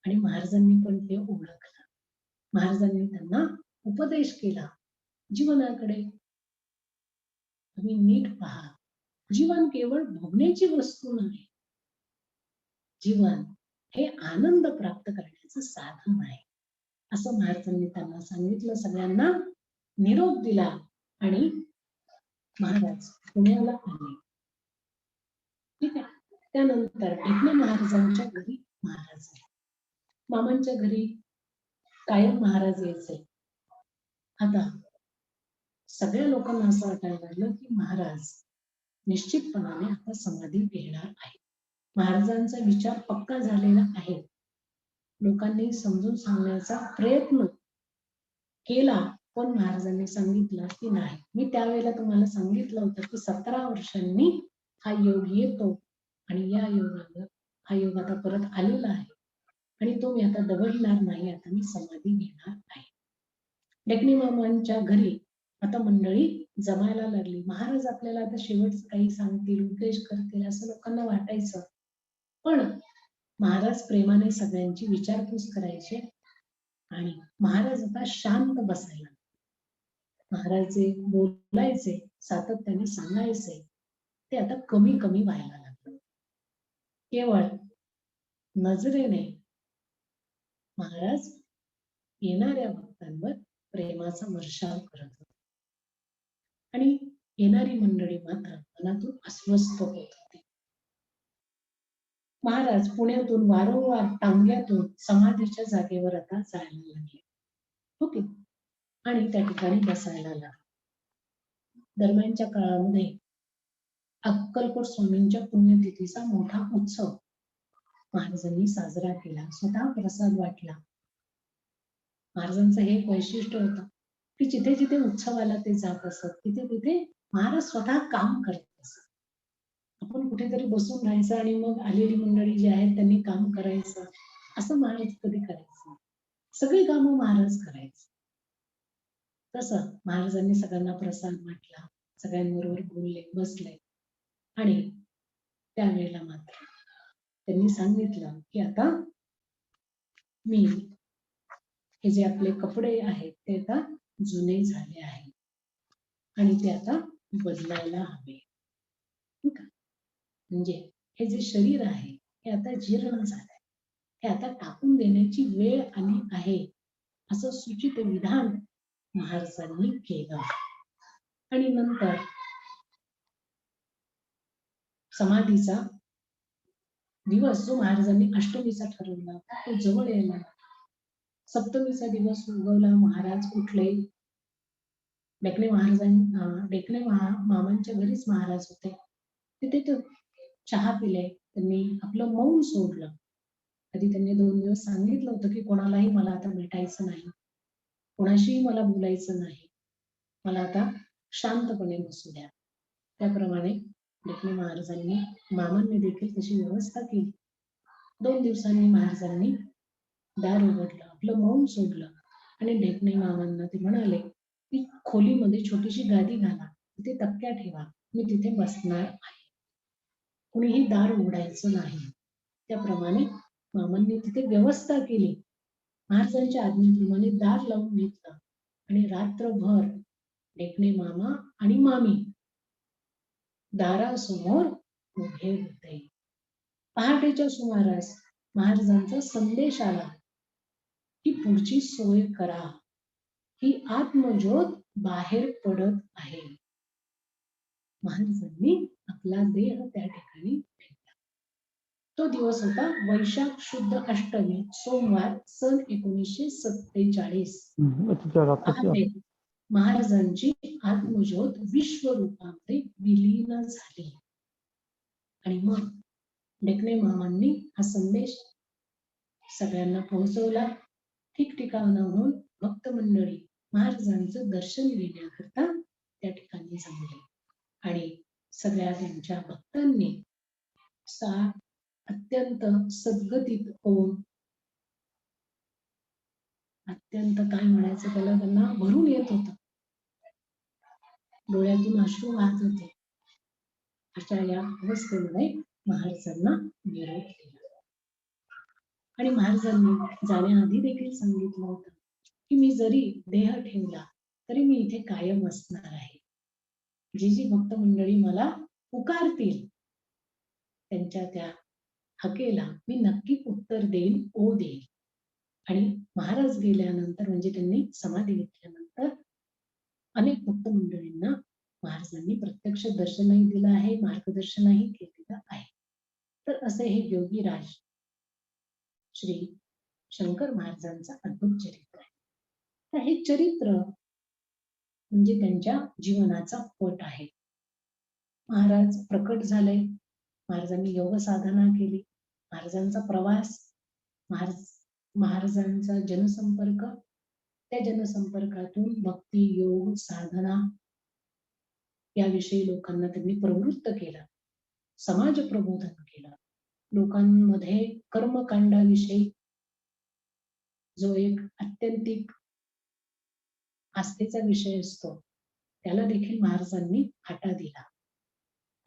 आणि महाराजांनी पण ते ओळखलं. महाराजांनी त्यांना उपदेश केला, जीवनाकडे तुम्ही नीट पहा. जीवन केवळ भोगण्याची वस्तू नाही. जीवन हे आनंद प्राप्त करण्याचं साधन आहे असं महाराजांनी त्यांना सांगितलं. सगळ्यांना निरोप दिला आणि महाराज पुण्याला आले. ठीक आहे. त्यानंतर एकनाथ महाराजांच्या घरी महाराज आले. मामांच्या घरी कायम महाराज यायचे. आता सगळ्या लोकांना असं वाटायला लागलं की महाराज निश्चितपणाने आता समाधी घेणार आहे. महाराजांचा विचार पक्का झालेला आहे. लोकांनी समजून सांगण्याचा प्रयत्न केला पण महाराजांनी सांगितलं की नाही. मी त्यावेळेला तुम्हाला सांगितलं होतं की 17 वर्षांनी हा योग येतो आणि या योगावर हा योग आता परत आलेला आहे आणि तो मी आता दवडणार नाही, आता मी समाधी घेणार आहे. डेक्कनी मामांच्या घरी आता मंडळी जमायला लागली. महाराज आपल्याला आता शेवटचं काही सांगतील, उपदेश करतील असं लोकांना वाटायचं. पण महाराज प्रेमाने सगळ्यांची विचारपूस करायचे आणि महाराज आता शांत बसायला. महाराज जे बोलायचे, सातत्याने सांगायचे, ते आता कमी कमी व्हायला लागलं. केवळ नजरेने महाराज येणाऱ्या भक्तांवर प्रेमाचा वर्षाव करत होते आणि येणारी मंडळी मात्र मनातून अस्वस्थ होत होती. महाराज पुण्यातून वारंवार टांग्यातून समाधीच्या जागेवर आता जायला लागले. ओके, आणि त्या ठिकाणी बसायला लागले. दरम्यानच्या काळामध्ये अक्कलकोट स्वामींच्या पुण्यतिथीचा मोठा उत्सव महाराजांनी साजरा केला. स्वतः प्रसाद वाटला. महाराजांचं हे एक वैशिष्ट्य होतं की जिथे जिथे उत्सवाला ते जात असत, तिथे तिथे महाराज स्वतः काम करत असत. आपण कुठेतरी बसून राहायचं आणि मग आलेली मंडळी जी आहेत त्यांनी काम करायचं, असं महाराज कधी करायचं? सगळी कामं महाराज करायचे. तसं महाराजांनी सगळ्यांना प्रसाद वाटला, सगळ्यांबरोबर बोलले, बसले आणि त्यावेळेला मात्र त्यांनी सांगितलं की आता मी हे जे आपले कपडे आहेत ते आता जुने झाले आहेत आणि ते आता बदलायला हवे. ठीक आहे? म्हणजे हे जे शरीर आहे हे आता जीर्ण झालंय, हे आता टाकून देण्याची वेळ आली आहे, असं सूचित विधान महाराजांनी केलं. आणि नंतर समाधीचा दिवस जो महाराजांनी अष्टमीचा ठरवला तो जवळ यायला. सप्तमीचा दिवस उगवला, महाराज उठले. डेक्कनी मामांच्या घरीच महाराज होते. तिथे ते चहा पिले, त्यांनी आपलं मौन सोडलं. कधी त्यांनी 2 दिवस सांगितलं होतं की कोणालाही मला आता भेटायचं नाही, कोणाशीही मला बोलायचं नाही, मला आता शांतपणे बसू द्या. त्याप्रमाणे डेक्कनी महाराजांनी, मामांनी देखील तशी व्यवस्था केली. 2 दिवसांनी महाराजांनी दार उघडलं, आपलं मौन सोडलं आणि डेक्कनी मामांना ते म्हणाले की खोलीमध्ये छोटीशी गादी घाला, तिथे तक्क्या ठेवा, मी तिथे बसणार आहे, कुणीही दार उघडायचं नाही. त्याप्रमाणे मामांनी तिथे व्यवस्था केली. महाराजांच्या आज्ञेप्रमाणे दार लावून घेतलं आणि रात्रभर डेक्कनी मामा आणि मामी दारासमोर उभे होते. पहाटेच्या सुमारास महाराजांचा संदेश आला की पुढची सोय करा, ही आत्मज्योत बाहेर पडत आहे. महाराजांनी आपला देह त्या ठिकाणी ठेवला. तो दिवस होता वैशाख शुद्ध अष्टमी, सोमवार, सन 1947. पहाटे महाराजांची आत्मज्योत विश्वरूपामध्ये विलीन झाली आणि मग डेक्कनी मामांनी हा संदेश सगळ्यांना पोहोचवला. ठिकठिकाणाहून भक्त मंडळी महाराजांचं दर्शन घेण्याकरता त्या ठिकाणी जमले आणि सगळ्या त्यांच्या भक्तांनी अत्यंत सद्गतीत होऊन, अत्यंत काय म्हणायचं त्याला, त्यांना भरून येत होतं, डोळ्यातून अश्रू वाहत होते. अशा या अवस्थेमध्ये महाराजांना निरोप दिला आणि महाराजांनी जाण्याआधी देखील सांगितलं होतं की मी जरी देह ठेवला तरी मी इथे कायम असणार आहे. जी जी भक्त मंडळी मला पुकारतील त्यांच्या त्या हाकेला मी नक्की उत्तर देईन, ओ देईन. आणि महाराज गेल्यानंतर, म्हणजे त्यांनी समाधी घेतल्यानंतर, अनेक भक्त मंडळींना महाराजांनी प्रत्यक्ष दर्शनही दिलं आहे, मार्गदर्शनही केलेलं आहे. तर असे हे योगीराज श्री शंकर महाराजांचं अद्भुत चरित्र आहे. तर हे चरित्र म्हणजे त्यांच्या जीवनाचा पट आहे. महाराज प्रकट झाले, महाराजांनी योग साधना केली, महाराजांचा प्रवास, महाराजांचा जनसंपर्क, त्या जनसंपर्कातून भक्ती, योग, साधना याविषयी लोकांना त्यांनी प्रवृत्त केलं समाज प्रबोधन केलं. लोकांमध्ये कर्मकांडाविषयी जो एक आत्यंतिक आस्थेचा विषय असतो त्याला देखील महाराजांनी फाटा दिला.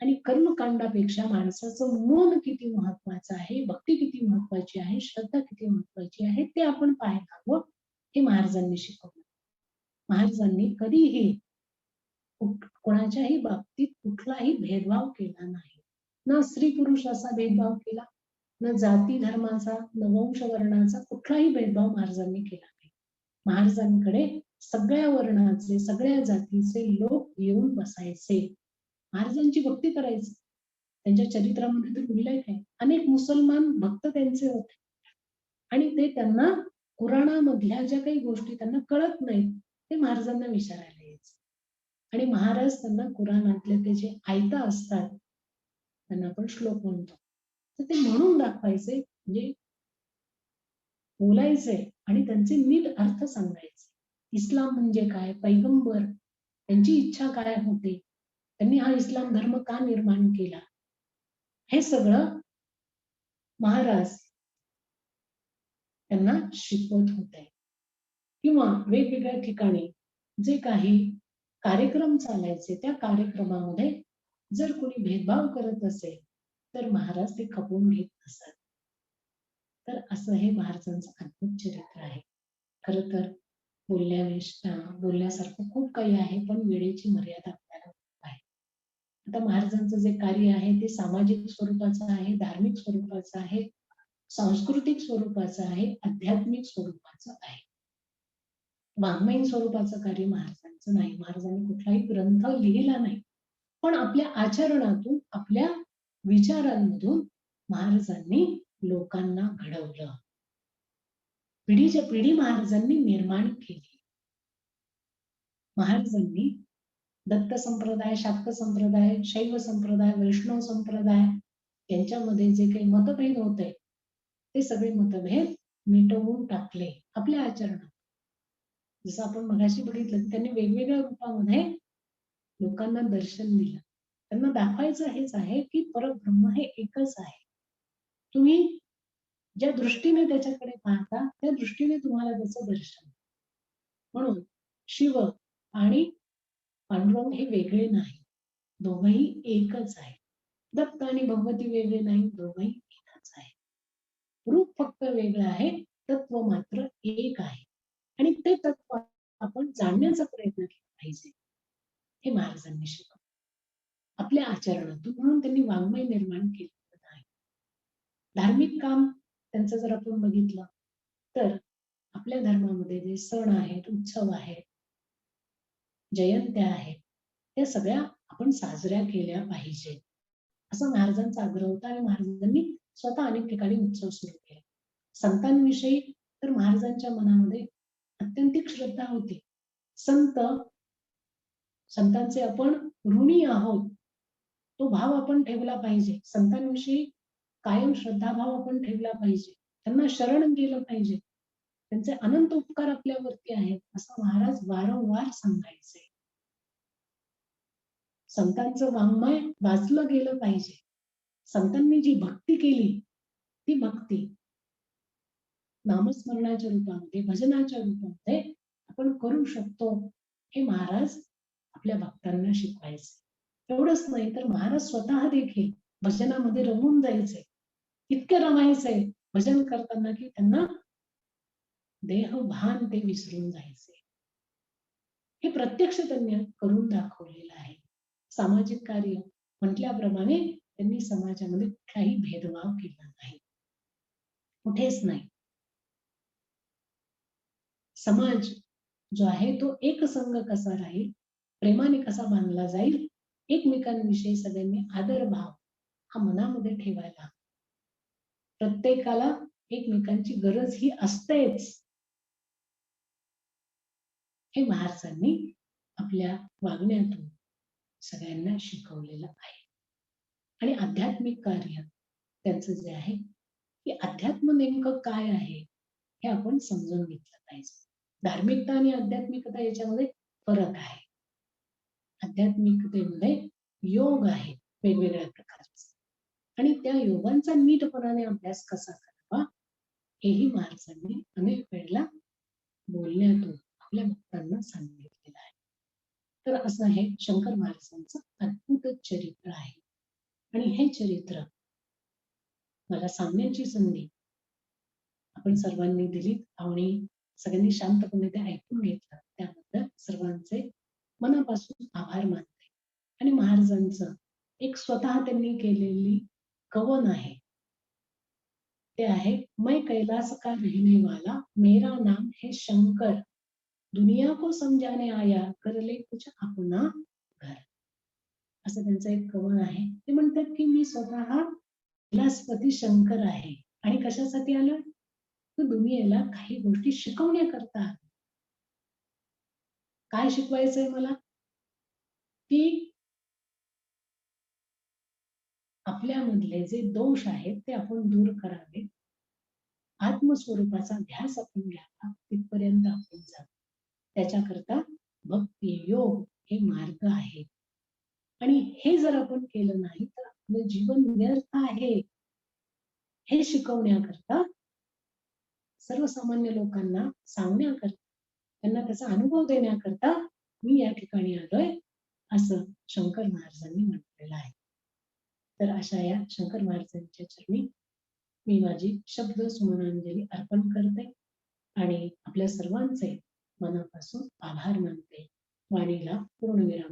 आणि कर्मकांडापेक्षा माणसाचं मन किती महत्वाचं आहे, भक्ती किती महत्वाची आहे, श्रद्धा किती महत्वाची आहे ते आपण पाहायला हवं, हे महाराजांनी शिकवलं. महाराजांनी कधीही कोणाच्याही बाबतीत कुठलाही भेदभाव केला नाही. ना स्त्री पुरुष असा भेदभाव केला, न जाती धर्माचा, न वंश वर्णाचा कुठलाही भेदभाव महाराजांनी केला नाही. महाराजांकडे सगळ्या वर्णाचे, सगळ्या जातीचे लोक येऊन बसायचे, महाराजांची भक्ती करायचे. त्यांच्या चरित्रामध्ये तर उल्लेख आहे, अनेक मुसलमान भक्त त्यांचे होते आणि ते त्यांना पुराणामधल्या ज्या काही गोष्टी त्यांना कळत नाहीत ते महाराजांना विचारायला यायचे आणि महाराज त्यांना कुराणातले ते जे आयता असतात त्यांना आपण श्लोक म्हणतो तर ते म्हणून दाखवायचे, म्हणजे बोलायचे आणि त्यांचे नीट अर्थ सांगायचे. इस्लाम म्हणजे काय, पैगंबर त्यांची इच्छा काय होते, त्यांनी हा इस्लाम धर्म का निर्माण केला, हे सगळं महाराज त्यांना शिकवत होते. किंवा वेगवेगळ्या ठिकाणी जे काही कार्यक्रम चालायचे त्या कार्यक्रमामध्ये जर कोणी भेदभाव करत असेल तर महाराज ते खपवून घेत असतात. तर असं हे महाराजांचं अद्भुत चरित्र आहे. खरं तर बोलण्यासारखं खूप काही आहे, पण वेळेची मर्यादा आपल्याला आहे. आता महाराजांचं जे कार्य आहे ते सामाजिक स्वरूपाचं आहे, धार्मिक स्वरूपाचं आहे, सांस्कृतिक स्वरूपाचं आहे, आध्यात्मिक स्वरूपाचं आहे. वाङ्मयीन स्वरूपाचं कार्य महाराजांचं नाही. महाराजांनी कुठलाही ग्रंथ लिहिला नाही, पण आपल्या आचरणातून, आपल्या विचारांमधून महाराजांनी लोकांना घडवलं. पिढीच्या पिढी महाराजांनी निर्माण केली. महाराजांनी दत्त संप्रदाय, शाक्त संप्रदाय, शैव संप्रदाय, वैष्णव संप्रदाय यांच्यामध्ये जे काही मतभेद होते ते सगळे मतभेद मिटवून टाकले आपल्या आचरणात. जसं आपण मगाशी बघितलं की त्यांनी वेगवेगळ्या रूपामध्ये लोकांना दर्शन दिलं. त्यांना दाखवायचं हेच आहे की परब्रह्म हे एकच आहे. तुम्ही ज्या दृष्टीने त्याच्याकडे पाहता त्या दृष्टीने तुम्हाला त्याचं दर्शन. म्हणून शिव आणि पांडुरंग हे वेगळे नाही, दोघंही एकच आहे. दत्त आणि भगवती वेगळे नाही, दोघंही एकच आहे. रूप फक्त वेगळं आहे, तत्व मात्र एक आहे आणि ते तत्व आपण जाणण्याचा प्रयत्न केला पाहिजे, हे महाराजांनी शिकवलं आपल्या आचरणातून. म्हणून त्यांनी वाङ्मय निर्माण केलेलं आहे. धार्मिक काम त्यांचं जर आपण बघितलं तर आपल्या धर्मामध्ये जे सण आहेत, उत्सव आहेत, जयंत्या आहेत, त्या सगळ्या आपण साजऱ्या केल्या पाहिजे असा महाराजांचा आग्रह होता आणि महाराजांनी स्वतः अनेक ठिकाणी उत्सव सुरू केले. संतांविषयी तर महाराजांच्या मनामध्ये अत्यंतिक श्रद्धा होती. संतांचे आपण ऋणी आहोत तो भाव आपण ठेवला पाहिजे. संतांविषयी कायम श्रद्धाभाव आपण ठेवला पाहिजे, त्यांना शरण गेलं पाहिजे, त्यांचे अनंत उपकार आपल्यावरती आहेत असं महाराज वारंवार सांगायचे. संतांचं वाङ्मय वाचलं गेलं पाहिजे. संतांनी जी भक्ती केली ती भक्ती नामस्मरणाच्या रूपामध्ये, भजनाच्या रूपामध्ये आपण करू शकतो, हे महाराज आपल्या भक्तांना शिकवायचे. एवढंच नाही तर महाराज स्वतः देखील भजनामध्ये रमून जायचे, इतके रमायचे भजन करताना की त्यांना देहभान ते विसरून जायचे. हे प्रत्यक्ष त्यांनी करून दाखवलेलं आहे. सामाजिक कार्य म्हटल्याप्रमाणे त्यांनी समाजामध्ये कुठलाही भेदभाव केला नाही, कुठेच नाही. समाज जो आहे तो एकसंघ कसा राहील, प्रेमाने कसा बांधला जाईल, एकमेकांविषयी सगळ्यांनी आदरभाव हा मनामध्ये ठेवायला. प्रत्येकाला एकमेकांची गरज ही असतेच, हे महाराजांनी आपल्या वागण्यातून सगळ्यांना शिकवलेलं आहे. आणि आध्यात्मिक कार्य त्यांचं जे आहे की अध्यात्म नेमकं काय आहे हे आपण समजून घेतलं पाहिजे. धार्मिकता आणि आध्यात्मिकता याच्यामध्ये फरक आहे. आध्यात्मिकतेमध्ये योग आहे वेगवेगळ्या प्रकारचे, आणि त्या योगांचा नीटपणाने अभ्यास कसा करावा हेही महाराजांनी अनेक वेळेला बोलण्यातून आपल्या भक्तांना सांगितलेलं आहे. तर असं हे शंकर महाराजांचं अद्भुत चरित्र आहे. आणि हे चरित्र मला सांगण्याची संधी आपण सर्वांनी दिली आणि सगळ्यांनी शांतपणे ते ऐकून घेतलं, त्याबद्दल सर्वांचे मनापासून आभार मानते. आणि महाराजांचं एक स्वतः त्यांनी केलेली कवन आहे, ते आहे, मैं कैलास का रहने वाला, मेरा नाम है शंकर, दुनिया को समझाने आया, कर ले कुछ अपना घर. असं त्यांचं एक कवन आहे. ते म्हणतात की मी स्वतः कैलासपती शंकर आहे. आणि कशासाठी आलं? तर दुनियेला काही गोष्टी शिकवण्याकरता आलो. काय शिकवायचंय मला? की आपल्यामधले जे दोष आहेत ते आपण दूर करावे. आत्मस्वरूपाचा ध्यास आपण घ्यावा, तिथपर्यंत आपण जाऊ. त्याच्याकरता भक्ती योग हे मार्ग आहेत. आणि हे जर आपण केलं नाही तर आपलं जीवन व्यर्थ आहे हे शिकवण्याकरता, सर्वसामान्य लोकांना सांगण्याकरता, त्यांना त्याचा अनुभव देण्याकरता मी या ठिकाणी आलोय, असं शंकर महाराजांनी म्हटलेलं आहे. तर अशा या शंकर महाराजांच्या चरणी मी माझी शब्द सुमनांजली अर्पण करते आणि आपल्या सर्वांचे मनापासून आभार मानते. वाणीला पूर्णविराम